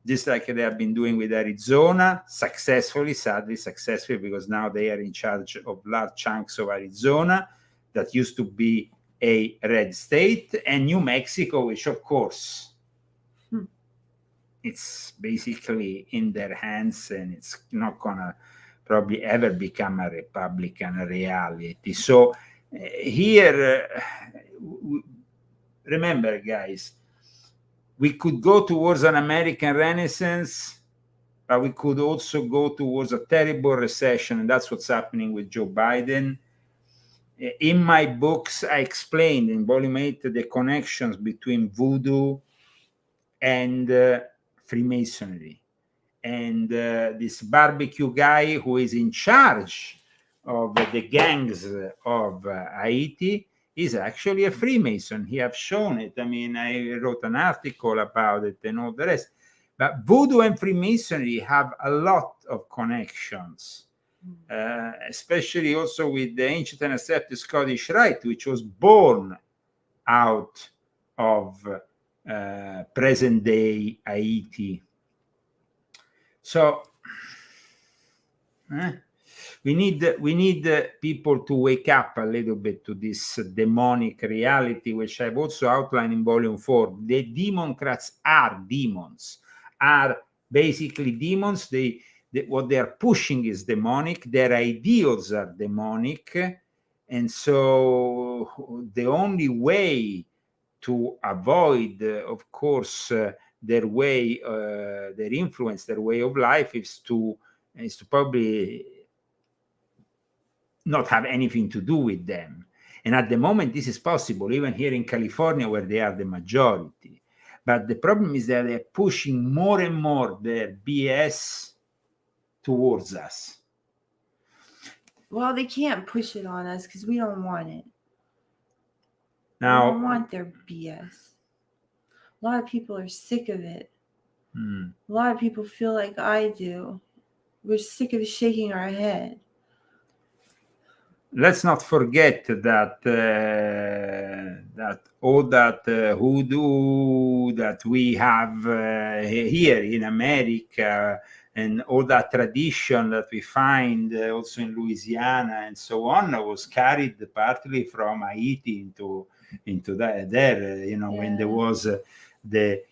just like they have been doing with Arizona, sadly successfully, because now they are in charge of large chunks of Arizona that used to be a red state, and New Mexico, which of course it's basically in their hands and it's not gonna probably ever become a Republican reality. So here, remember guys, we could go towards an American Renaissance, but we could also go towards a terrible recession, and that's what's happening with Joe Biden. In my books, I explained in volume 8 the connections between voodoo and Freemasonry. And this barbecue guy who is in charge of the gangs of Haiti is actually a Freemason. He have shown it. I mean, I wrote an article about it and all the rest. But voodoo and Freemasonry have a lot of connections, especially also with the ancient and accepted Scottish Rite, which was born out of present-day Haiti. So we need people to wake up a little bit to this demonic reality, which I've also outlined in Volume 4. The Democrats are demons, are basically demons. What they are pushing is demonic. Their ideals are demonic. And so the only way to avoid, of course, their way, their influence, their way of life is to probably not have anything to do with them. And at the moment, this is possible, even here in California, where they are the majority. But the problem is that they're pushing more and more their BS towards us. Well, they can't push it on us because we don't want it. Now, we don't want their BS. A lot of people are sick of it. A lot of people feel like I do. We're sick of shaking our head. Let's not forget that that all that hoodoo that we have here in America, and all that tradition that we find also in Louisiana and so on, was carried partly from Haiti into there. When there was the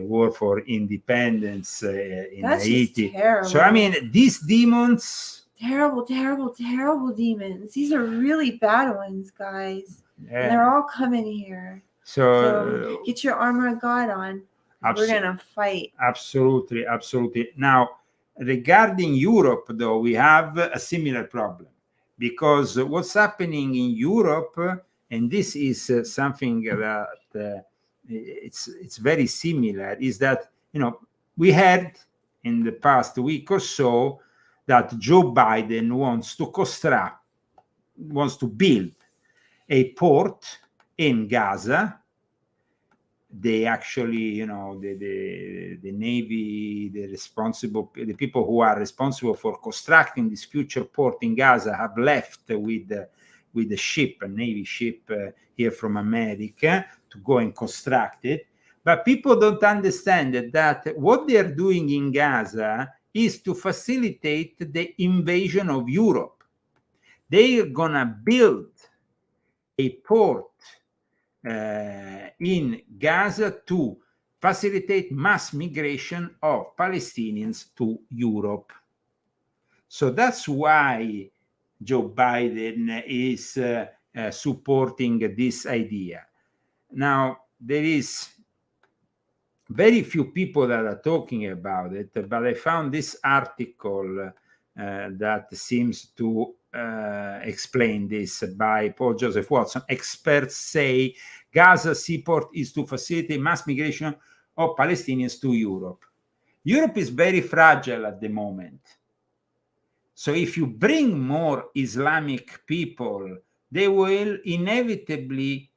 war for independence in That's Haiti. just terrible. So I mean, these demons. Terrible, terrible, terrible demons. These are really bad ones, guys. Yeah. And they're all coming here. So get your armor of God on. We're going to fight. Absolutely, absolutely. Now, regarding Europe, though, we have a similar problem. Because what's happening in Europe, and this is something that it's very similar, is that, we heard in the past week or so that Joe Biden wants to build a port in Gaza. They actually, the Navy, the people who are responsible for constructing this future port in Gaza have left with a ship, a Navy ship here from America, to go and construct it. But people don't understand that what they are doing in Gaza is to facilitate the invasion of Europe. They are gonna build a port in Gaza to facilitate mass migration of Palestinians to Europe. So that's why Joe Biden is supporting this idea. Now, there is very few people that are talking about it, but I found this article that seems to explain this by Paul Joseph Watson. Experts say Gaza seaport is to facilitate mass migration of Palestinians to Europe. Europe is very fragile at the moment. So if you bring more Islamic people, they will inevitably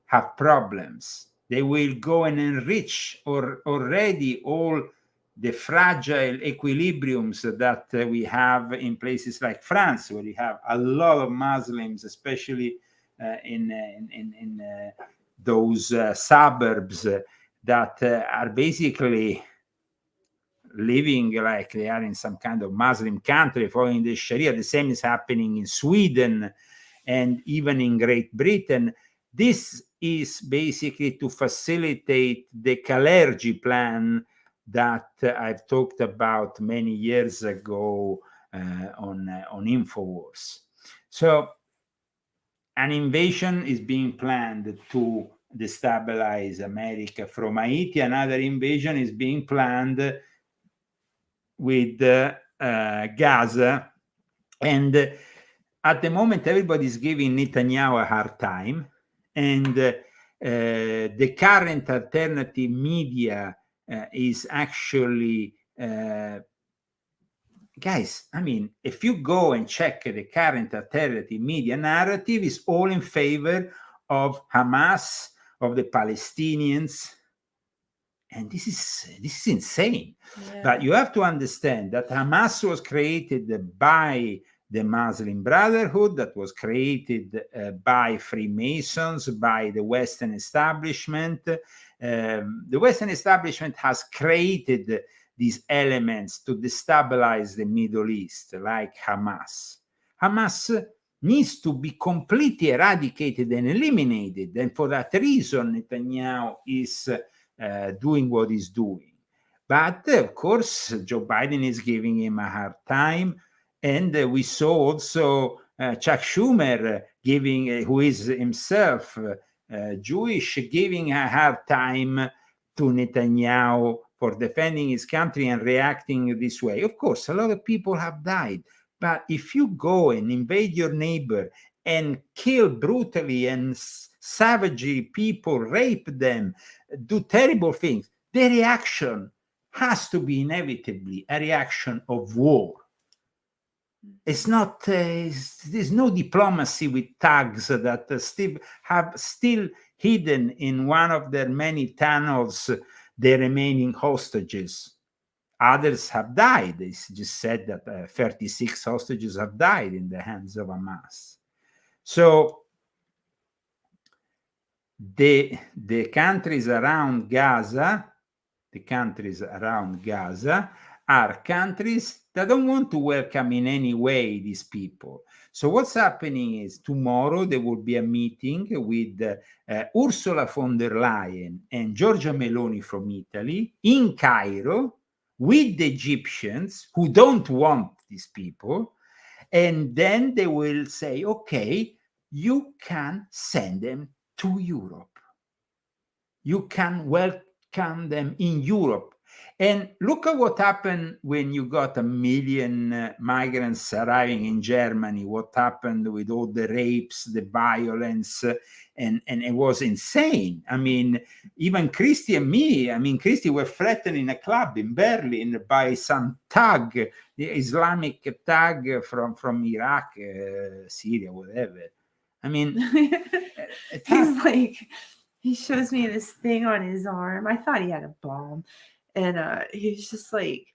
have problems. They will go and enrich already all the fragile equilibriums that we have in places like France, where you have a lot of Muslims, especially in those suburbs that are basically living like they are in some kind of Muslim country following the Sharia. The same is happening in Sweden and even in Great Britain. This is basically to facilitate the Kalergi plan that I've talked about many years ago on InfoWars. So an invasion is being planned to destabilize America from Haiti. Another invasion is being planned with Gaza. And at the moment, everybody's giving Netanyahu a hard time. And the current alternative media is actually, guys, I mean, if you go and check the current alternative media narrative, is all in favor of Hamas, of the Palestinians, And this is insane. Yeah. But you have to understand that Hamas was created by the Muslim Brotherhood, that was created by Freemasons, by the Western establishment. The Western establishment has created these elements to destabilize the Middle East, like Hamas. Hamas needs to be completely eradicated and eliminated. And for that reason, Netanyahu is doing what he's doing. But of course, Joe Biden is giving him a hard time. And we saw also Chuck Schumer giving, who is himself Jewish, giving a hard time to Netanyahu for defending his country and reacting this way. Of course, a lot of people have died. But if you go and invade your neighbor and kill brutally and savagely people, rape them, do terrible things, the reaction has to be inevitably a reaction of war. It's not, there's no diplomacy with thugs that still hidden in one of their many tunnels the remaining hostages. Others have died. It's just said that 36 hostages have died in the hands of Hamas. So the countries around Gaza, are countries that don't want to welcome in any way these people. So what's happening is tomorrow there will be a meeting with Ursula von der Leyen and Giorgia Meloni from Italy in Cairo with the Egyptians who don't want these people. And then they will say, okay, you can send them to Europe. You can welcome them in Europe. And look at what happened when you got 1 million migrants arriving in Germany, what happened with all the rapes, the violence, and it was insane. I mean, even Christy and me, Christy were threatened in a club in Berlin by some thug, the Islamic thug from Iraq, Syria, whatever. I mean, he's like, he shows me this thing on his arm. I thought he had a bomb. And he's just like,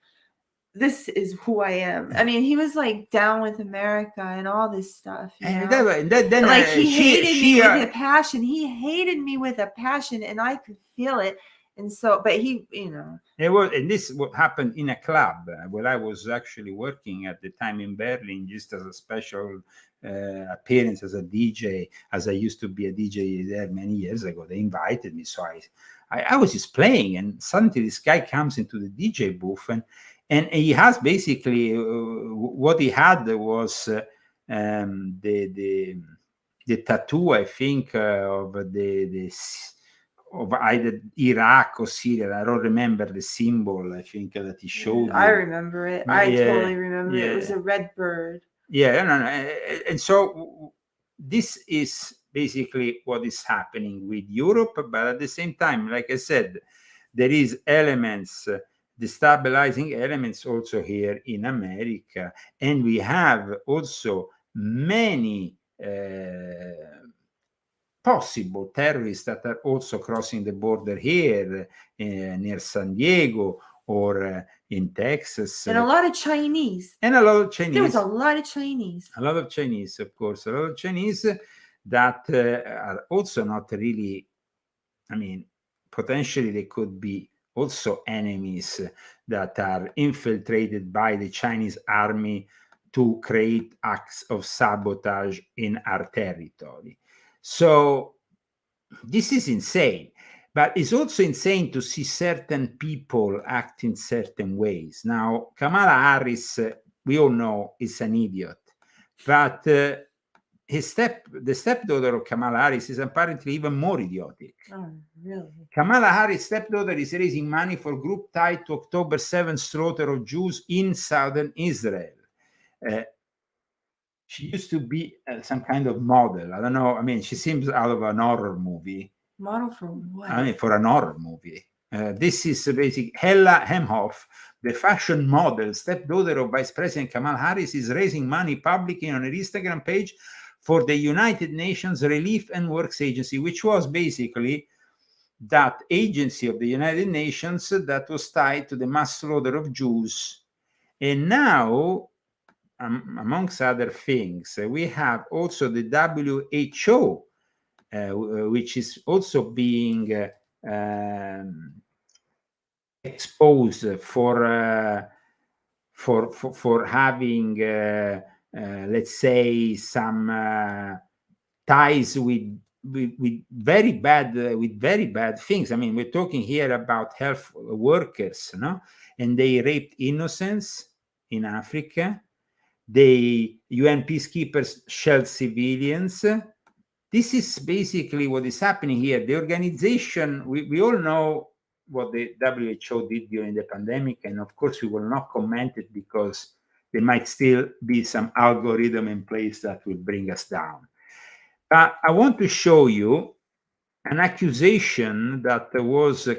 this is who I am. I mean, he was like down with America and all this stuff. And then like he hated me with a passion. He hated me with a passion, and I could feel it. And so, but he, it was, and this what happened in a club where I was actually working at the time in Berlin, just as a special appearance as a DJ, as I used to be a DJ there many years ago. They invited me, so I was just playing, and suddenly this guy comes into the DJ booth, and he has basically what he had was the tattoo, I think, of of either Iraq or Syria. I don't remember the symbol. I think that he showed. I remember it. I totally remember it. It was a red bird. Yeah, no. And so this is basically what is happening with Europe, but at the same time, like I said, there is elements, destabilizing elements also here in America, and we have also many possible terrorists that are also crossing the border here near San Diego or in Texas. And a lot of Chinese. And a lot of Chinese. There was a lot of Chinese. A lot of Chinese, of course. A lot of Chinese that are also not really, potentially they could be also enemies that are infiltrated by the Chinese army to create acts of sabotage in our territory. So this is insane, but it's also insane to see certain people act in certain ways. Now, Kamala Harris, we all know, is an idiot, but the stepdaughter of Kamala Harris is apparently even more idiotic. Oh, really? Kamala Harris' stepdaughter is raising money for a group tied to October 7th slaughter of Jews in southern Israel. She used to be some kind of model. I don't know. She seems out of an horror movie. Model for what? For an horror movie. This is basically Hella Hemhoff, the fashion model, stepdaughter of Vice President Kamala Harris, is raising money publicly on her Instagram page for the United Nations Relief and Works Agency, which was basically that agency of the United Nations that was tied to the mass slaughter of Jews. And now, amongst other things, we have also the WHO, which is also being exposed for having, let's say, some ties with very bad things. I mean, we're talking here about health workers, no? And they raped innocents in Africa. The UN peacekeepers shelled civilians. This is basically what is happening here. The organization, we all know what the WHO did during the pandemic, and of course we will not comment it because there might still be some algorithm in place that will bring us down. But I want to show you an accusation that was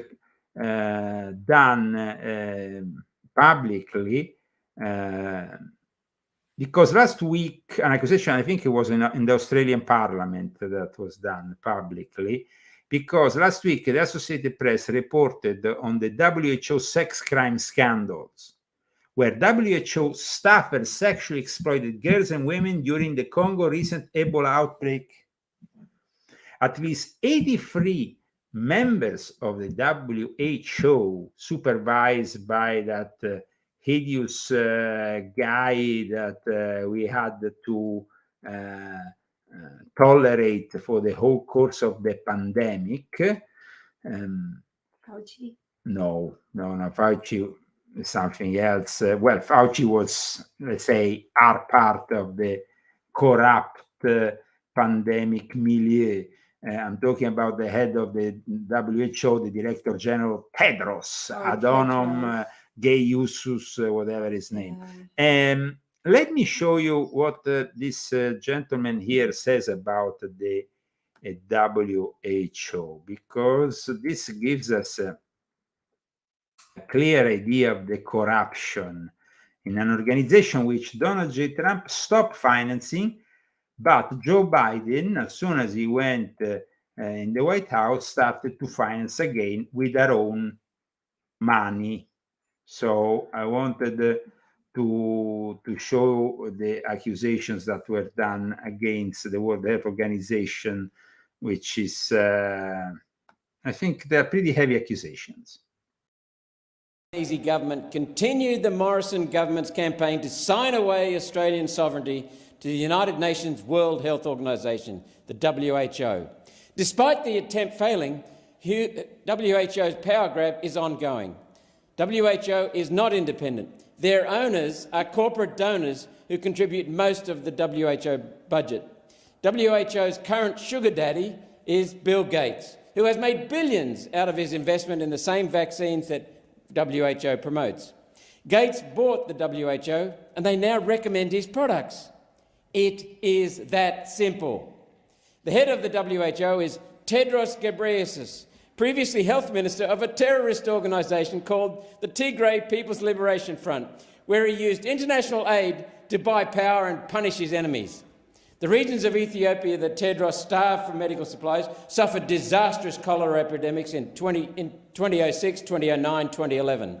done publicly, because last week, an accusation, I think it was in the Australian Parliament that was done publicly, because last week the Associated Press reported on the WHO sex crime scandals, where WHO staffers sexually exploited girls and women during the Congo recent Ebola outbreak. At least 83 members of the WHO, supervised by that hideous guy that we had to tolerate for the whole course of the pandemic. Fauci? No, Fauci is something else. Well, Fauci was, let's say, are part of the corrupt pandemic milieu. I'm talking about the head of the WHO, the Director General, Tedros Adhanom Ghebreyesus, whatever his name. Let me show you what this gentleman here says about the WHO, because this gives us a clear idea of the corruption in an organization which Donald J. Trump stopped financing, but Joe Biden, as soon as he went in the White House, started to finance again with their own money. So I wanted to show the accusations that were done against the World Health Organization, which is, I think they're pretty heavy accusations. Easy government continued the Morrison government's campaign to sign away Australian sovereignty to the United Nations World Health Organization, the WHO. Despite the attempt failing, WHO's power grab is ongoing. WHO is not independent. Their owners are corporate donors who contribute most of the WHO budget. WHO's current sugar daddy is Bill Gates, who has made billions out of his investment in the same vaccines that WHO promotes. Gates bought the WHO and they now recommend his products. It is that simple. The head of the WHO is Tedros Ghebreyesus, previously health minister of a terrorist organisation called the Tigray People's Liberation Front, where he used international aid to buy power and punish his enemies. The regions of Ethiopia that Tedros starved for medical supplies suffered disastrous cholera epidemics in 2006, 2009, 2011.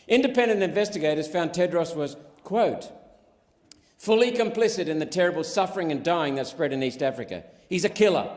Independent investigators found Tedros was, quote, fully complicit in the terrible suffering and dying that spread in East Africa. He's a killer.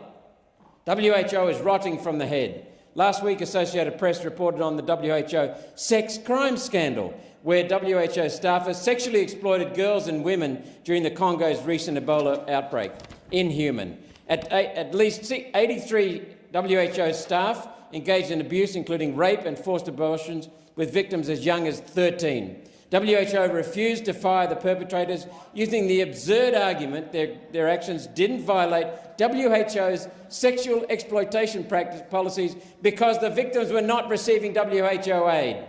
WHO is rotting from the head. Last week, Associated Press reported on the WHO sex crime scandal, where WHO staffers sexually exploited girls and women during the Congo's recent Ebola outbreak. Inhuman. At least 83 WHO staff engaged in abuse, including rape and forced abortions, with victims as young as 13. WHO refused to fire the perpetrators, using the absurd argument their actions didn't violate WHO's sexual exploitation policies because the victims were not receiving WHO aid.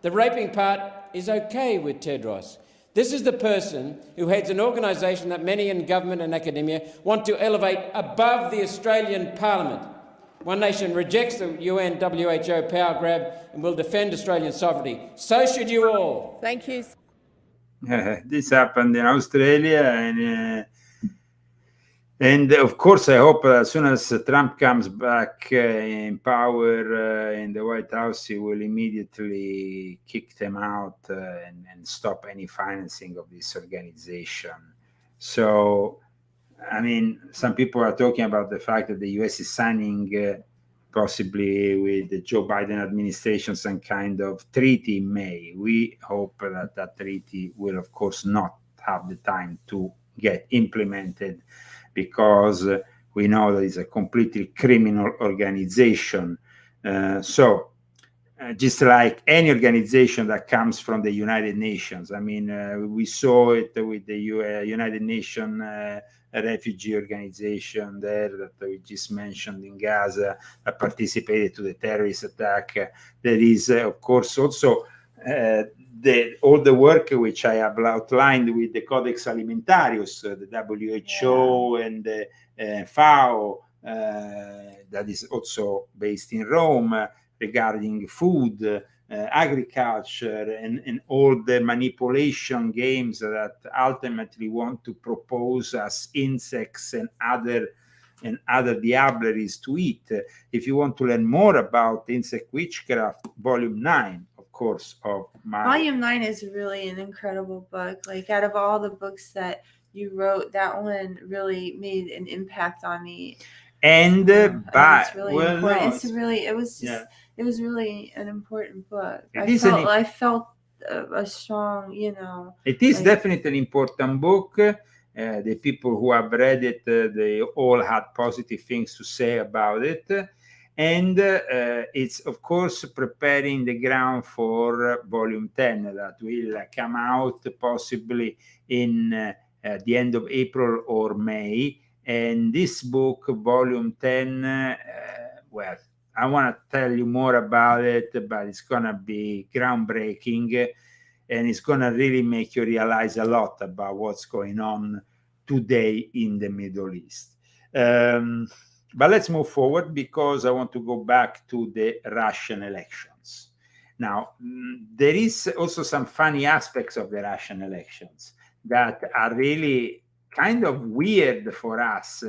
The raping part is okay with Tedros. This is the person who heads an organisation that many in government and academia want to elevate above the Australian Parliament. One Nation rejects the UN WHO power grab and will defend Australian sovereignty. So should you all. Thank you. This happened in Australia, And of course, I hope as soon as Trump comes back in power in the White House, he will immediately kick them out and stop any financing of this organization. So, I mean, some people are talking about the fact that the US is signing possibly with the Joe Biden administration some kind of treaty in May. We hope that that treaty will, of course, not have the time to get implemented, because we know that it's a completely criminal organization. Just like any organization that comes from the United Nations. I mean, we saw it with the United Nations refugee organization there that we just mentioned in Gaza, that participated to the terrorist attack. There is, of course, also all the work which I have outlined with the Codex Alimentarius, the WHO and the FAO, that is also based in Rome, regarding food, agriculture, and all the manipulation games that ultimately want to propose as insects and other diableries to eat. If you want to learn more about insect witchcraft, Volume 9, of course, of my... Volume 9 is really an incredible book. Like, out of all the books that you wrote, that one really made an impact on me. And it's really important. It was really an important book. I felt a strong, It is definitely an important book. The people who have read it, they all had positive things to say about it. And it's, of course, preparing the ground for Volume 10 that will come out possibly in the end of April or May. And this book, Volume 10, well, I want to tell you more about it, but it's going to be groundbreaking, and it's going to really make you realize a lot about what's going on today in the Middle East. But let's move forward, because I want to go back to the Russian elections. Now, there is also some funny aspects of the Russian elections that are really kind of weird for us.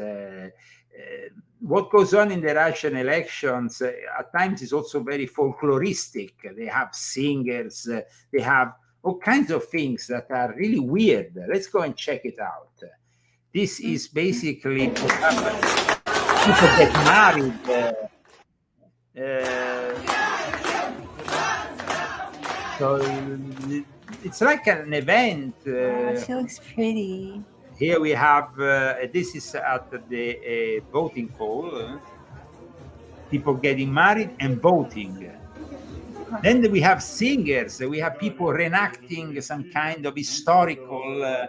What goes on in the Russian elections at times is also very folkloristic. They have singers, they have all kinds of things that are really weird. Let's go and check it out. This is basically what happens. People get married. So it's like an event. She looks pretty. Here we have, this is at the voting poll, people getting married and voting. Then we have singers, we have people reenacting some kind of historical...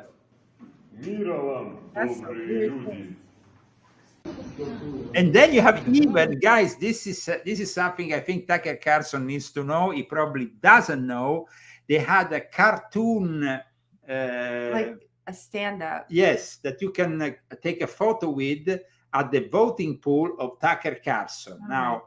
And then you have even, guys, this is something I think Tucker Carlson needs to know. He probably doesn't know. They had a cartoon... like a stand-up. Yes, that you can take a photo with at the voting pool of Tucker Carlson. Now,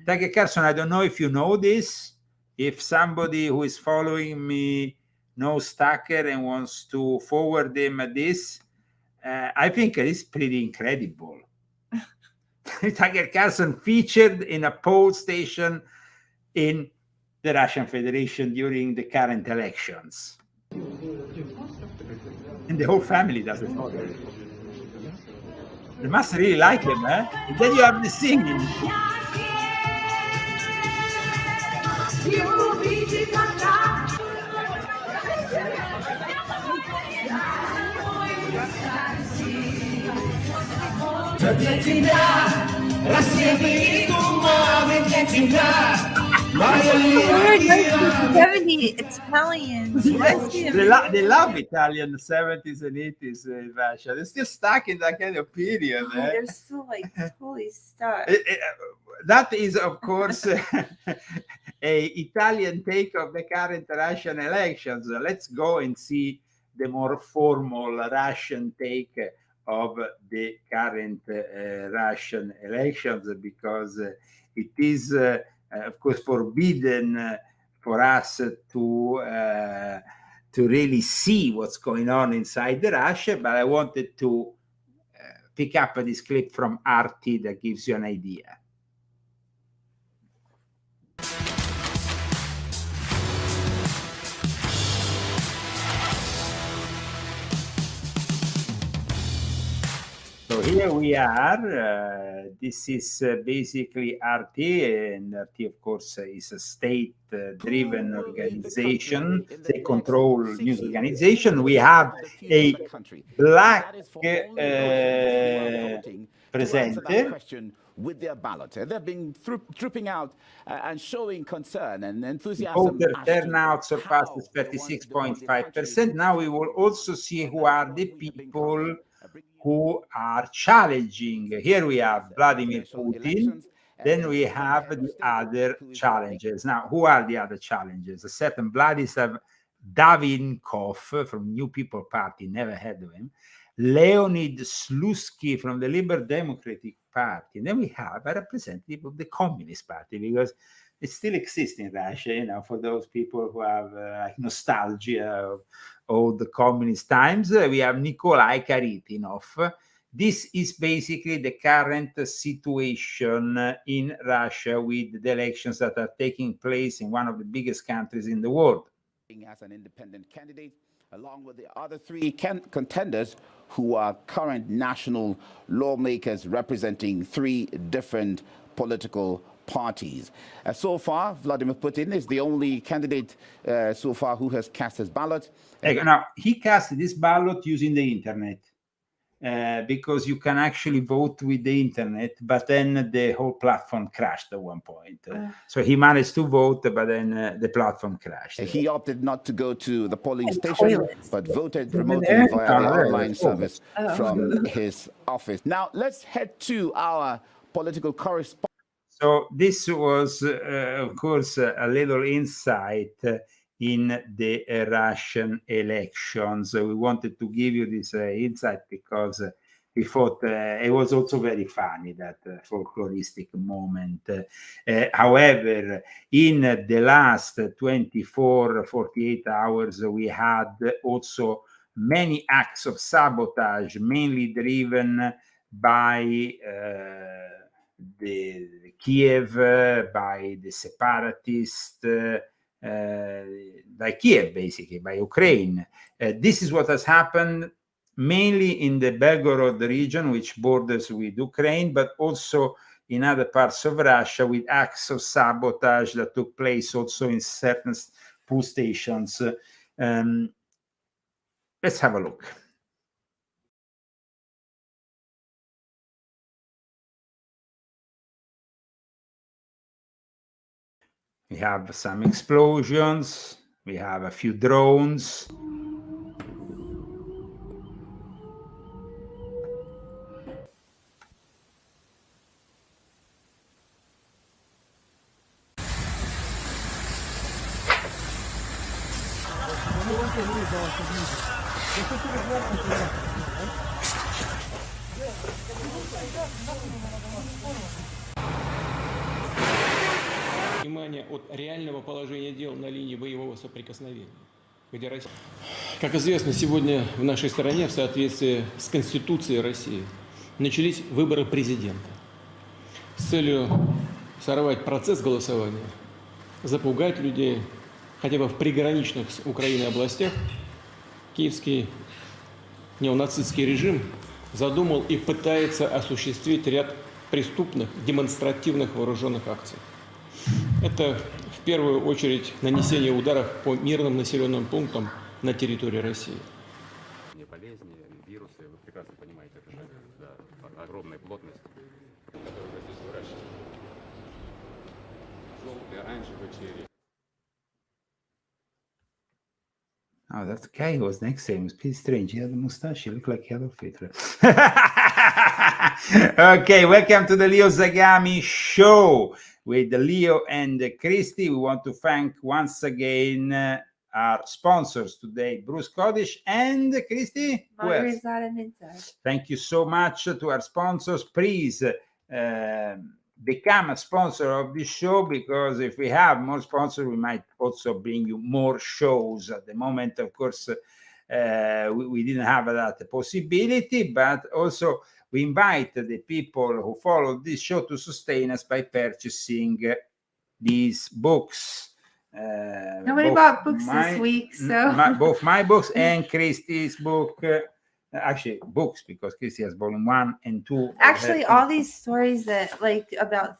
Tucker Carlson, I don't know if you know this. If somebody who is following me knows Tucker and wants to forward him this, I think it is pretty incredible. Tucker Carlson featured in a poll station in the Russian Federation during the current elections. And the whole family does it. They must really like him, eh? And then you have the singing. Italians. They love Italian 70s and 80s in Russia. They're still stuck in that kind of period. Eh? They're still like totally stuck. That is, of course, a Italian take of the current Russian elections. Let's go and see the more formal Russian take of the current Russian elections, because it is, of course, forbidden for us to really see what's going on inside Russia. But I wanted to pick up this clip from RT that gives you an idea. So here we are. This is basically RT, and RT, of course, is a state-driven organization, state-controlled news organization. We have a black presenter. With their ballot. They've been trooping out and showing concern and enthusiasm. Voter turnout surpasses 36.5%. Now we will also see who are the people who are challenging. Here we have Vladimir Putin. Then we have the other challenges. Now, who are the other challenges? A certain Vladislav Davinkov from New People Party, never heard of him. Leonid Slutsky from the Liberal Democratic Party. And then we have a representative of the Communist Party, because it still exists in Russia, for those people who have nostalgia of all the communist times. We have Nikolai Kharitonov. This is basically the current situation in Russia with the elections that are taking place in one of the biggest countries in the world. As an independent candidate, along with the other three contenders who are current national lawmakers representing three different political parties. So far, Vladimir Putin is the only candidate so far who has cast his ballot. Now, he cast this ballot using the internet. Because you can actually vote with the internet, but then the whole platform crashed at one point. So he managed to vote, but then the platform crashed. He opted not to go to the polling station, but voted remotely via the online service from his office. Now, let's head to our political correspondent. So this was, of course, a little insight in the Russian elections. We wanted to give you this insight because we thought it was also very funny, that folkloristic moment. However, in the last 24, 48 hours, we had also many acts of sabotage, mainly driven by the Kiev, by the separatists, by Kiev, basically, by Ukraine. This is what has happened mainly in the Belgorod region, which borders with Ukraine, but also in other parts of Russia, with acts of sabotage that took place also in certain pool stations. Let's have a look. We have some explosions. We have a few drones. Внимание от реального положения дел на линии боевого соприкосновения. Как известно, сегодня в нашей стране, в соответствии с Конституцией России, начались выборы президента. С целью сорвать процесс голосования, запугать людей, хотя бы в приграничных с Украиной областях, киевский неонацистский режим задумал и пытается осуществить ряд преступных, демонстративных вооруженных акций. Это в первую очередь нанесение ударов по мирным населенным пунктам на территории России. Болезни, вирусы, вы прекрасно понимаете, это же огромная плотность, которая здесь выращивается. Желтые, оранжевые черри. Oh, that guy who was next to him was pretty strange. He had a mustache. He looked like Adolf Hitler. Okay, welcome to the Leo Zagami show with Leo and Christy. We want to thank once again our sponsors today, Bruce Kodish and Christy. Thank you so much to our sponsors. Please become a sponsor of this show, because if we have more sponsors, we might also bring you more shows. At the moment, of course, we didn't have that possibility, but also we invite the people who follow this show to sustain us by purchasing these books. Nobody bought books this week, so both my books and Christie's book. Actually, books, because Christie has volume 1 and 2. Actually, all these stories that about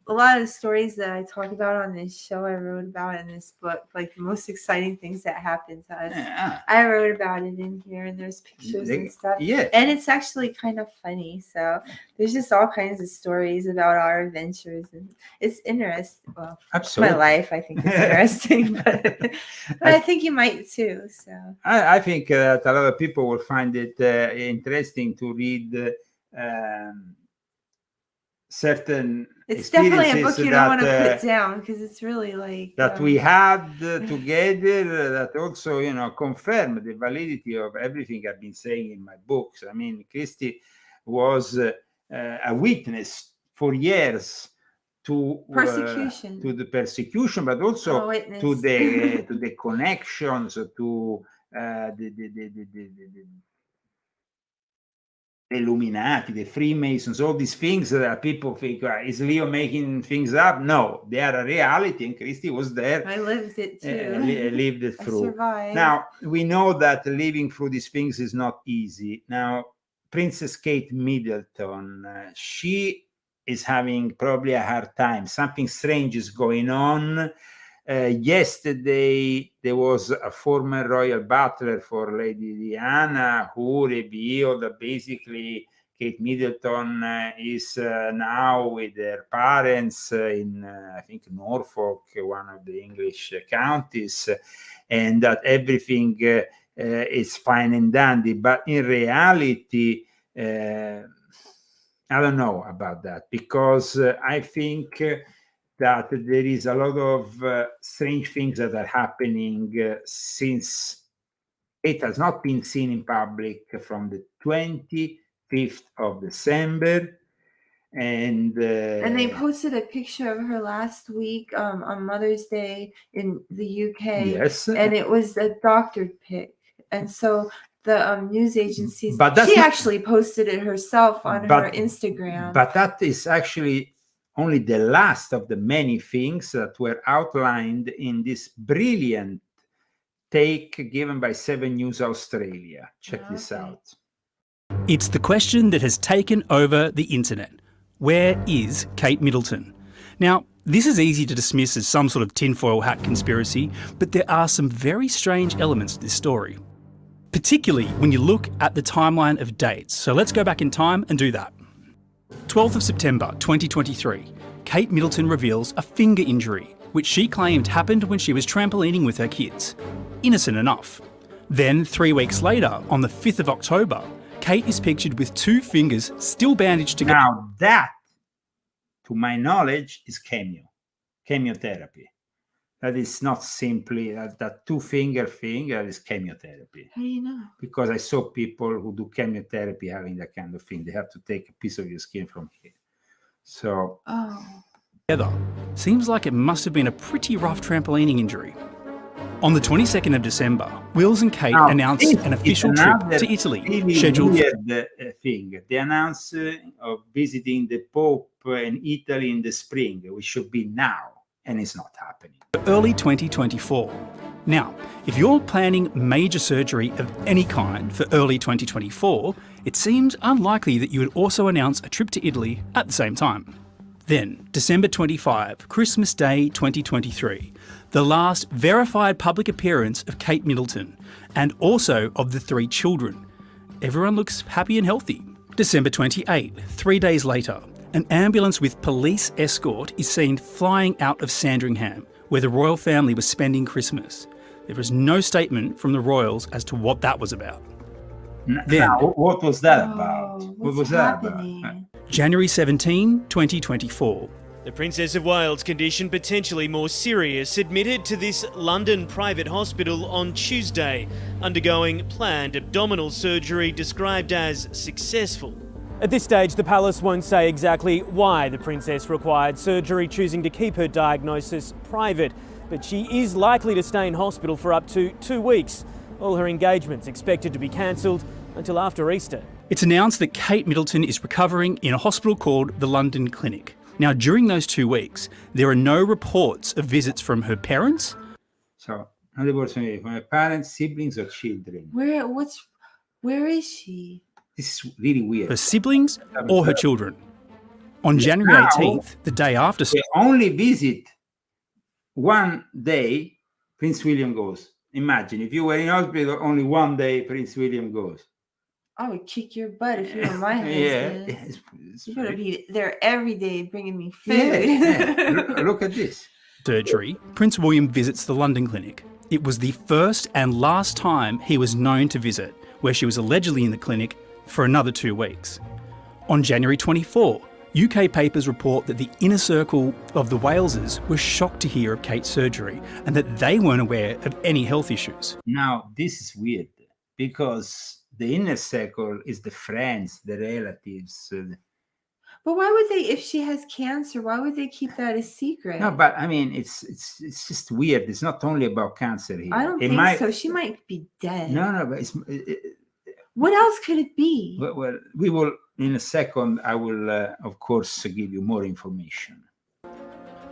a lot of the stories that I talk about on this show, I wrote about in this book, like the most exciting things that happened to us. Yeah. I wrote about it in here, and there's pictures and stuff. Yes. And it's actually kind of funny. So there's just all kinds of stories about our adventures, and it's interesting. Well, Absolutely. my life, I think, is interesting, but I think you might too. So I think that a lot of people will find it interesting to read certain. It's definitely a book you don't want to that, put down, because it's really like that we had together, that also, you know, confirm the validity of everything I've been saying in my books. I mean, Christie was a witness for years to persecution, to the persecution, but also to the connections to the Illuminati, the Freemasons, all these things that people think, is Leo making things up? No, they are a reality, and Christie was there. I lived it too. Lived it through. I survived. Now, we know that living through these things is not easy. Now, Princess Kate Middleton, she is having probably a hard time. Something strange is going on. Yesterday, there was a former royal butler for Lady Diana who revealed that basically Kate Middleton is now with her parents in, I think, Norfolk, one of the English counties, and that everything is fine and dandy. But in reality, I don't know about that, because I think that there is a lot of strange things that are happening since it has not been seen in public from the 25th of December. And they posted a picture of her last week on Mother's Day in the UK. Yes. And it was a doctored pic. And so the news agencies, but she actually posted it herself on her Instagram. But that is actually only the last of the many things that were outlined in this brilliant take given by 7 News Australia. Check this out. It's the question that has taken over the internet. Where is Kate Middleton? Now, this is easy to dismiss as some sort of tinfoil hat conspiracy, but there are some very strange elements to this story, particularly when you look at the timeline of dates. So let's go back in time and do that. 12th of September 2023, Kate Middleton reveals a finger injury, which she claimed happened when she was trampolining with her kids. Innocent enough. Then 3 weeks later, on the 5th of October, Kate is pictured with 2 fingers still bandaged together. Now that, to my knowledge, is chemotherapy. That is not simply that 2-finger thing, that is chemotherapy. How do you know? Because I saw people who do chemotherapy having that kind of thing. They have to take a piece of your skin from here. So, together. Seems like it must have been a pretty rough trampolining injury. On the 22nd of December, Wills and Kate announced an official trip to Italy, scheduled weird thing. The announcement of visiting the Pope in Italy in the spring, which should be now, and it's not happening. Early 2024. Now, if you're planning major surgery of any kind for early 2024, it seems unlikely that you would also announce a trip to Italy at the same time. Then, December 25, Christmas Day 2023, the last verified public appearance of Kate Middleton, and also of the 3 children. Everyone looks happy and healthy. December 28, 3 days later, an ambulance with police escort is seen flying out of Sandringham, where the royal family was spending Christmas. There was no statement from the royals as to what that was about. Now, what was that about? What was that about? January 17, 2024. The Princess of Wales' condition potentially more serious, admitted to this London private hospital on Tuesday, undergoing planned abdominal surgery described as successful. At this stage, the palace won't say exactly why the princess required surgery, choosing to keep her diagnosis private. But she is likely to stay in hospital for up to 2 weeks. All her engagements expected to be cancelled until after Easter. It's announced that Kate Middleton is recovering in a hospital called the London Clinic. Now, during those 2 weeks, there are no reports of visits from her parents. So, non riporti from her parents, siblings or children. Where is she? This is really weird. Her siblings or her children. On January 18th, the day after... They only visit one day, Prince William goes. Imagine, if you were in hospital, only one day Prince William goes. I would kick your butt if you were my husband. Yeah. You better be there every day bringing me food. Yeah. Look at this. Surgery, Prince William visits the London Clinic. It was the first and last time he was known to visit, where she was allegedly in the clinic for another 2 weeks. On January 24, UK papers report that the inner circle of the Waleses were shocked to hear of Kate's surgery and that they weren't aware of any health issues. Now, this is weird because the inner circle is the friends, the relatives. But why would they, if she has cancer, why would they keep that a secret? No, but I mean, it's just weird. It's not only about cancer here. I don't think so. She might be dead. No, but what else could it be? Well, we will, in a second, I will, of course, give you more information.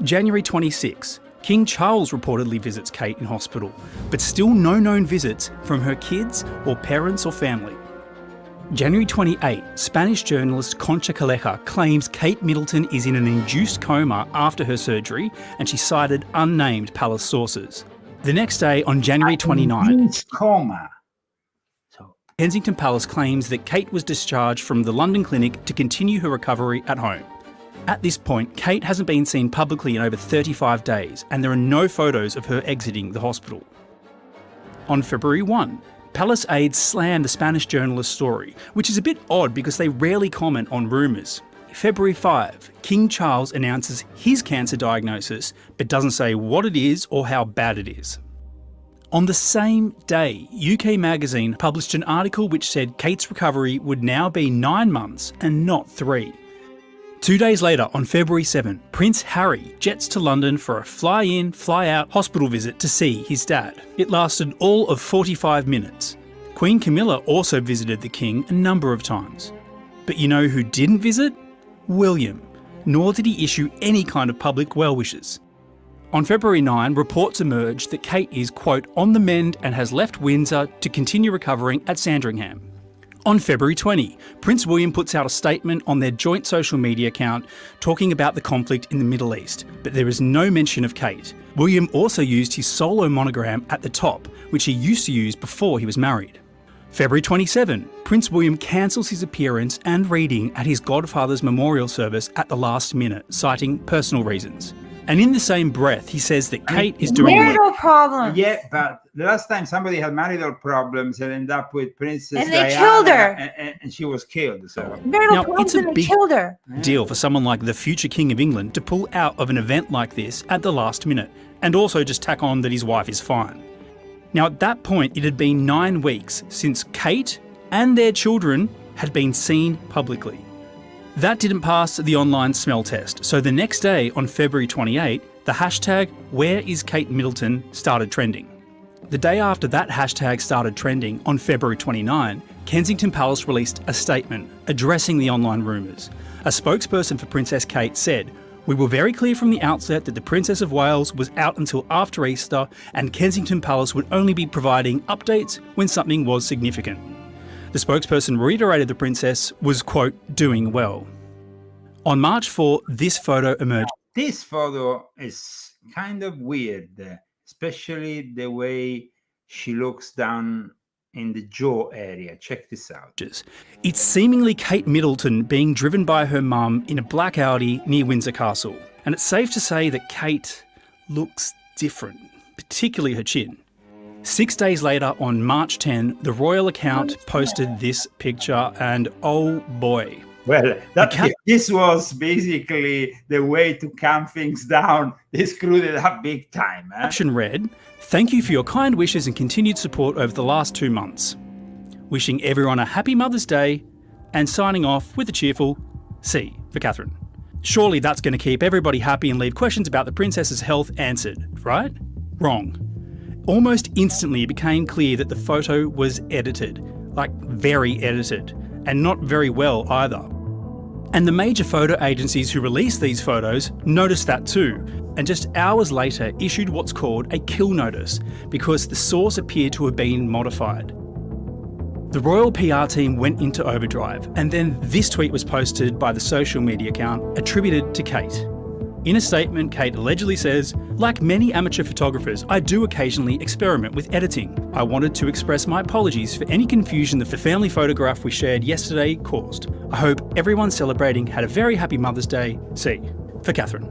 January 26, King Charles reportedly visits Kate in hospital, but still no known visits from her kids or parents or family. January 28, Spanish journalist Concha Calleja claims Kate Middleton is in an induced coma after her surgery, and she cited unnamed palace sources. The next day, on January 29, induced coma. Kensington Palace claims that Kate was discharged from the London Clinic to continue her recovery at home. At this point, Kate hasn't been seen publicly in over 35 days, and there are no photos of her exiting the hospital. On February 1, Palace aides slammed the Spanish journalist's story, which is a bit odd because they rarely comment on rumours. February 5, King Charles announces his cancer diagnosis, but doesn't say what it is or how bad it is. On the same day, UK Magazine published an article which said Kate's recovery would now be 9 months and not 3. 2 days later, on February 7, Prince Harry jets to London for a fly-in, fly-out hospital visit to see his dad. It lasted all of 45 minutes. Queen Camilla also visited the King a number of times. But you know who didn't visit? William. Nor did he issue any kind of public well wishes. On February 9, reports emerged that Kate is, quote, on the mend and has left Windsor to continue recovering at Sandringham. On February 20, Prince William puts out a statement on their joint social media account talking about the conflict in the Middle East, but there is no mention of Kate. William also used his solo monogram at the top, which he used to use before he was married. February 27, Prince William cancels his appearance and reading at his godfather's memorial service at the last minute, citing personal reasons. And in the same breath, he says that Kate is doing marital problems. Yeah, but the last time somebody had marital problems and ended up with Princess and they Diana, killed her, and she was killed. So marital problems, and they killed her. Deal for someone like the future King of England to pull out of an event like this at the last minute, and also just tack on that his wife is fine. Now, at that point, it had been 9 weeks since Kate and their children had been seen publicly. That didn't pass the online smell test, so the next day, on February 28, the hashtag #WhereIsKateMiddleton started trending. The day after that hashtag started trending, on February 29, Kensington Palace released a statement addressing the online rumours. A spokesperson for Princess Kate said, "We were very clear from the outset that the Princess of Wales was out until after Easter, and Kensington Palace would only be providing updates when something was significant." The spokesperson reiterated the princess was, quote, doing well. On March 4, this photo emerged. This photo is kind of weird, especially the way she looks down in the jaw area. Check this out. It's seemingly Kate Middleton being driven by her mum in a black Audi near Windsor Castle. And it's safe to say that Kate looks different, particularly her chin. 6 days later, on March 10, the royal account posted this picture, and oh boy. Well, this was basically the way to calm things down. They screwed it up big time. The caption read, "Thank you for your kind wishes and continued support over the last 2 months. Wishing everyone a happy Mother's Day," and signing off with a cheerful C for Catherine. Surely that's going to keep everybody happy and leave questions about the princess's health answered, right? Wrong. Almost instantly, it became clear that the photo was edited, like very edited. and not very well either. And the major photo agencies who released these photos noticed that too, and just hours later issued what's called a kill notice because the source appeared to have been modified. The royal PR team went into overdrive, and then this tweet was posted by the social media account attributed to Kate. In a statement, Kate allegedly says, "Like many amateur photographers, I do occasionally experiment with editing. I wanted to express my apologies for any confusion that the family photograph we shared yesterday caused. I hope everyone celebrating had a very happy Mother's Day. C. For Catherine."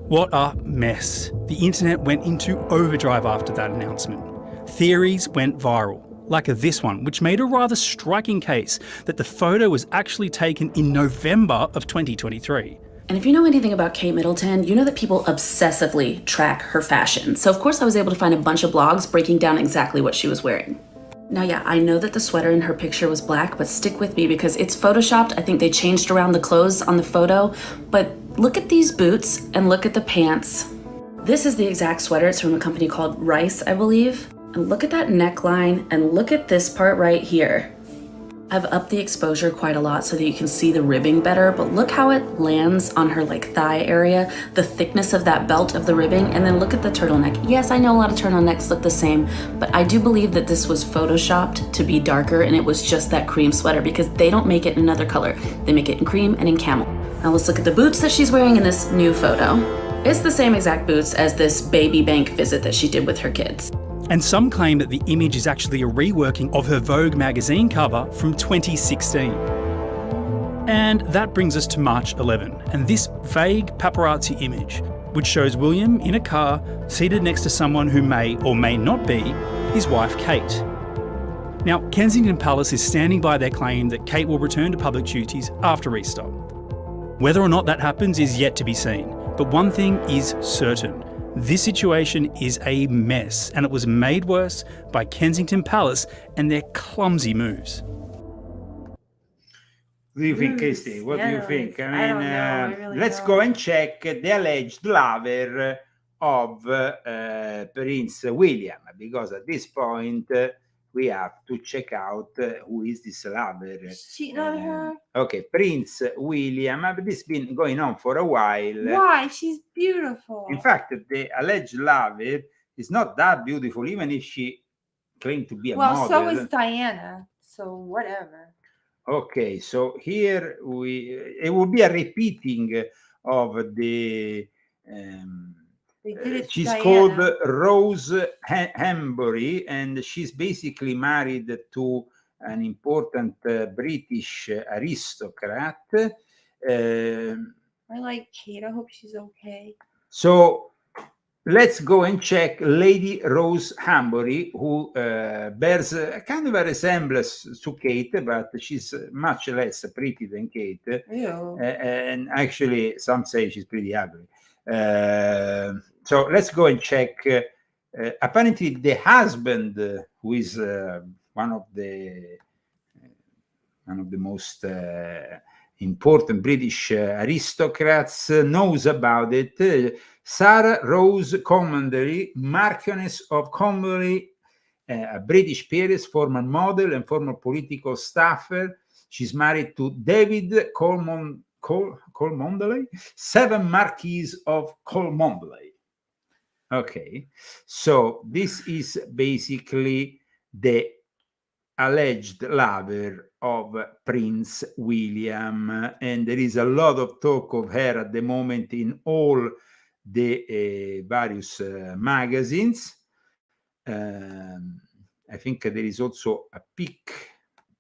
What a mess. The internet went into overdrive after that announcement. Theories went viral, like this one, which made a rather striking case that the photo was actually taken in November of 2023. And if you know anything about Kate Middleton, you know that people obsessively track her fashion. So of course I was able to find a bunch of blogs breaking down exactly what she was wearing. Now yeah, I know that the sweater in her picture was black, but stick with me because it's photoshopped. I think they changed around the clothes on the photo, but look at these boots and look at the pants. This is the exact sweater. It's from a company called Rice, I believe. And look at that neckline and look at this part right here. I've upped the exposure quite a lot so that you can see the ribbing better, but look how it lands on her thigh area, the thickness of that belt of the ribbing, and then look at the turtleneck. Yes, I know a lot of turtlenecks look the same, but I do believe that this was photoshopped to be darker and it was just that cream sweater because they don't make it in another color. They make it in cream and in camel. Now let's look at the boots that she's wearing in this new photo. It's the same exact boots as this baby bank visit that she did with her kids. And some claim that the image is actually a reworking of her Vogue magazine cover from 2016. And that brings us to March 11, and this vague paparazzi image, which shows William in a car seated next to someone who may or may not be his wife Kate. Now, Kensington Palace is standing by their claim that Kate will return to public duties after Easter. Whether or not that happens is yet to be seen, but one thing is certain. This situation is a mess, and it was made worse by Kensington Palace and their clumsy moves. What do you think, Christy? What do you think? I don't know. I really Let's don't. go and check the alleged lover of Prince William, because at this point we have to check out who is this lover. Cheating on her? Okay, Prince William. But this has been going on for a while. Why? She's beautiful. In fact, the alleged lover is not that beautiful, even if she claimed to be a model. Well, so is Diana. So whatever. Okay, so here it will be a repeating of the. They did it to She's Diana. called Rose Hambury, and she's basically married to an important British aristocrat. I like Kate. I hope she's okay. So let's go and check Lady Rose Hambury, who bears a kind of a resemblance to Kate, but she's much less pretty than Kate. Ew. And actually, some say she's pretty ugly. So let's go and check. Apparently, the husband, who is one of the most important British aristocrats, knows about it. Sarah Rose Commandery, Marchioness of Commandery, a British peeress, former model and former political staffer. She's married to David Cholmondeley, 7th Marquis of Cholmondeley. Okay, so this is basically the alleged lover of Prince William, and there is a lot of talk of her at the moment in all the various magazines. I think there is also a pic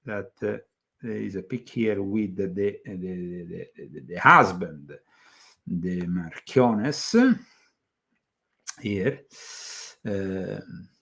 that there is a pic here with the husband, the Marchioness. Here,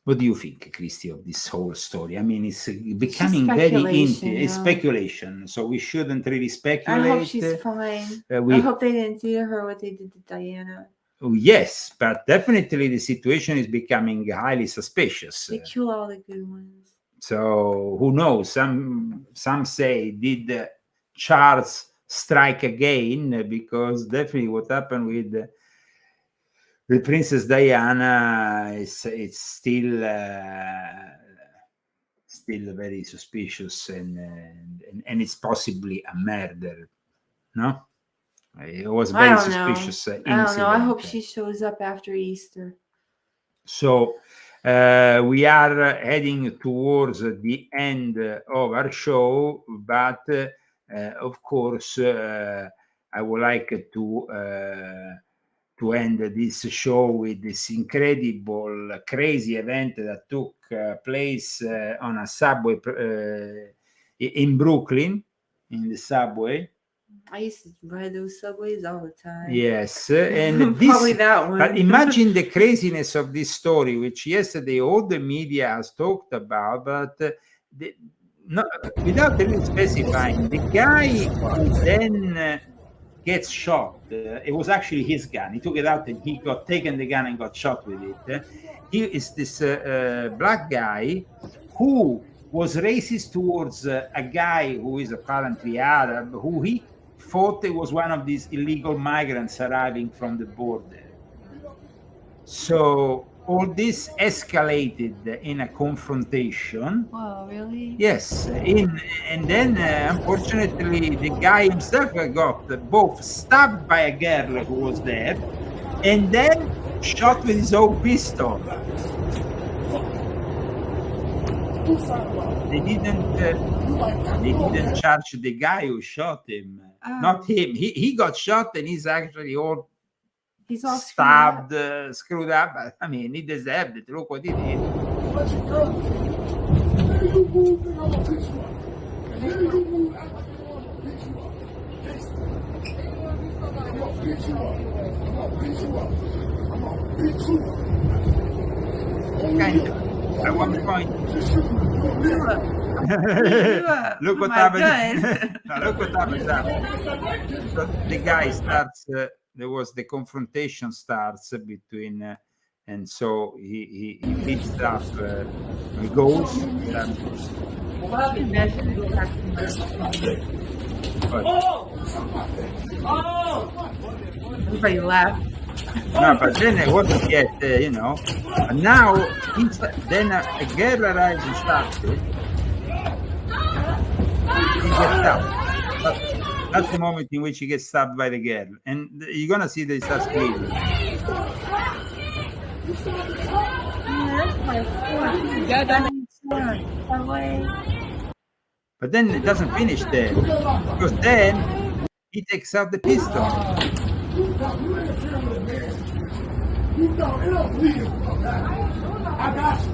what do you think, Christy, of this whole story? I mean, it's becoming very it's speculation, so we shouldn't really speculate. I hope she's fine. I hope they didn't do to her what they did to Diana. Oh, yes, but definitely the situation is becoming highly suspicious. They kill all the good ones. So who knows? Some say, did Charles strike again? Because definitely what happened with the Princess Diana it's still still very suspicious, and it's possibly a murder. No, it was a very suspicious I don't know. I hope incident. she shows up after Easter. So we are heading towards the end of our show, but of course I would like to end this show with this incredible, crazy event that took place on a subway in Brooklyn, in the subway. I used to ride those subways all the time. Yes, and Probably that one. But imagine the craziness of this story, which yesterday all the media has talked about, but without really specifying, the guy who then gets shot. It was actually his gun. He took it out and he got taken the gun and got shot with it. He is this black guy who was racist towards a guy who is apparently Arab, who he thought it was one of these illegal migrants arriving from the border. So all this escalated in a confrontation. Wow, really? Yes, and then unfortunately the guy himself got both stabbed by a girl who was there, and then shot with his own pistol. They didn't charge the guy who shot him, not him. He got shot, and he's actually all stabbed, screwed up. I mean, he deserved it. Look what he did. Kind of. At one point, look what happened. No, look what happened. So the guy starts. There was the confrontation starts between, and so he beats up. He goes. Everybody laughed. No, but then it wasn't yet, And now, then a girl arrives and stops it. He gets stabbed. That's the moment in which he gets stabbed by the girl. And you're going to see that he starts bleeding. But then it doesn't finish there. Because then he takes out the pistol. I got you.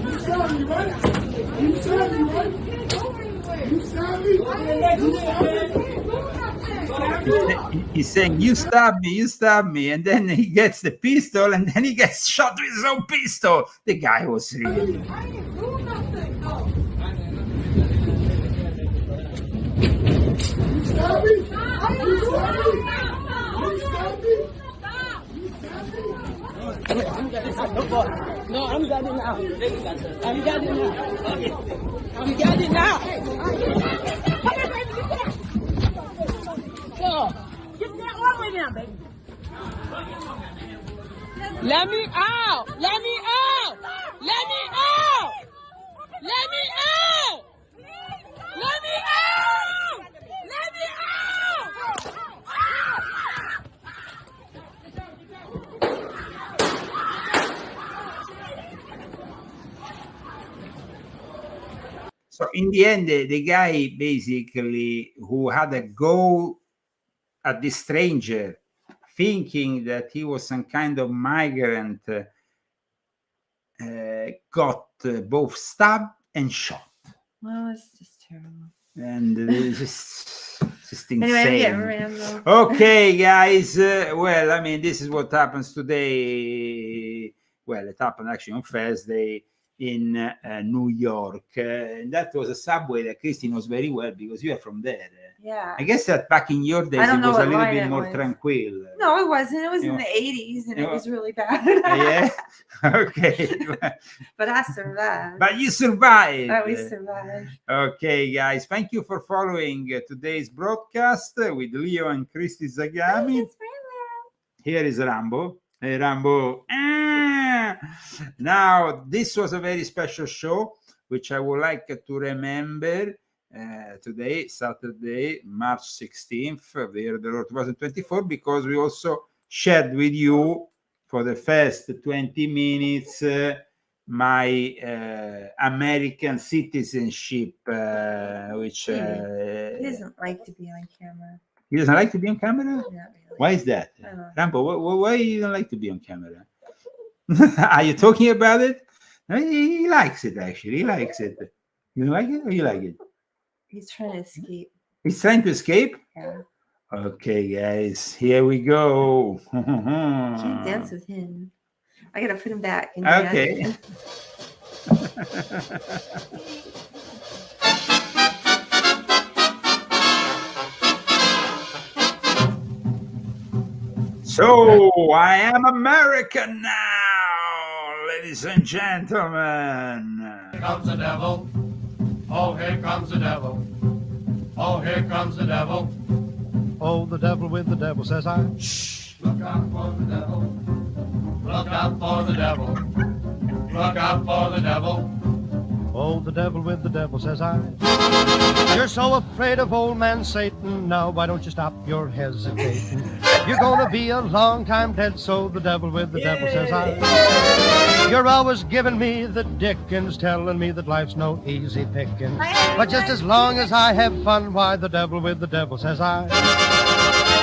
You stabbed me, right? You stabbed me, right? You stabbed me. He's saying, you stabbed me, and then he gets the pistol, and then he gets shot with his own pistol. The guy was really... I didn't do nothing, no. You stabbed me? No, I'm got it now. I'm got it now. I'm got it now. Get that all the way down, baby. Let me out. Let me out. Let me out. Let me out. Let me out. Let me out. So in the end, the guy basically who had a go at this stranger, thinking that he was some kind of migrant, got both stabbed and shot. Well, it's just terrible. And it's just insane. Anyway, I'm getting random. Okay, guys. Well, I mean, this is what happens today. Well, it happened actually on Thursday in New York. And that was a subway that Christy knows very well because you are from there. Yeah. I guess that back in your days it was a little bit more tranquil. No, it wasn't. It was in the 80s and it was really bad. Yeah. Okay. But I survived. But you survived. We survived. Okay, guys. Thank you for following today's broadcast with Leo and Christy Zagami. Here is Rambo. Hey, Rambo. Now, this was a very special show, which I would like to remember today, Saturday, March 16th of the year of the Lord 2024, because we also shared with you for the first 20 minutes my American citizenship, which... he doesn't like to be on camera. He doesn't like to be on camera? Not really. Why is that? I don't know. Rambo, why you don't like to be on camera? Are you talking about it? No, he likes it, actually. He likes it. You like it or you like it? He's trying to escape. He's trying to escape? Yeah. Okay, guys, here we go. Can't dance with him. I gotta put him back. And Okay. So, I am American now, ladies and gentlemen. Here comes the devil. Oh, here comes the devil. Oh, here comes the devil. Oh, the devil with the devil, says I. Shh, look out for the devil. Look out for the devil. Look out for the devil. Oh, the devil with the devil, says I. You're so afraid of old man Satan, now why don't you stop your hesitating? You're gonna be a long time dead, so the devil with the devil, says I. You're always giving me the dickens, telling me that life's no easy picking. But just as long as I have fun, why the devil with the devil, says I.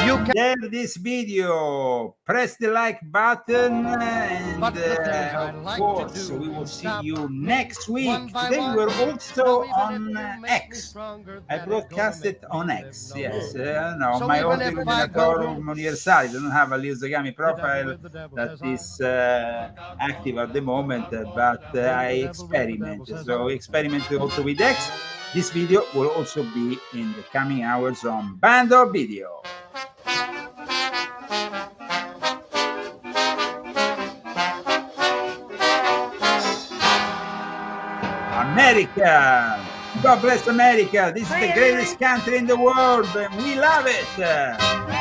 You can Share this video, press the like button, and of course we will see you next week. Today we're also on X. I broadcasted on X, yes. No, my old Illuminatorum Universale don't have a Leo Zagami profile that is active at the moment, but I experimented. So we experimented also with X. This video will also be in the coming hours on Bando Video. America! God bless America! This is the greatest country in the world, and we love it!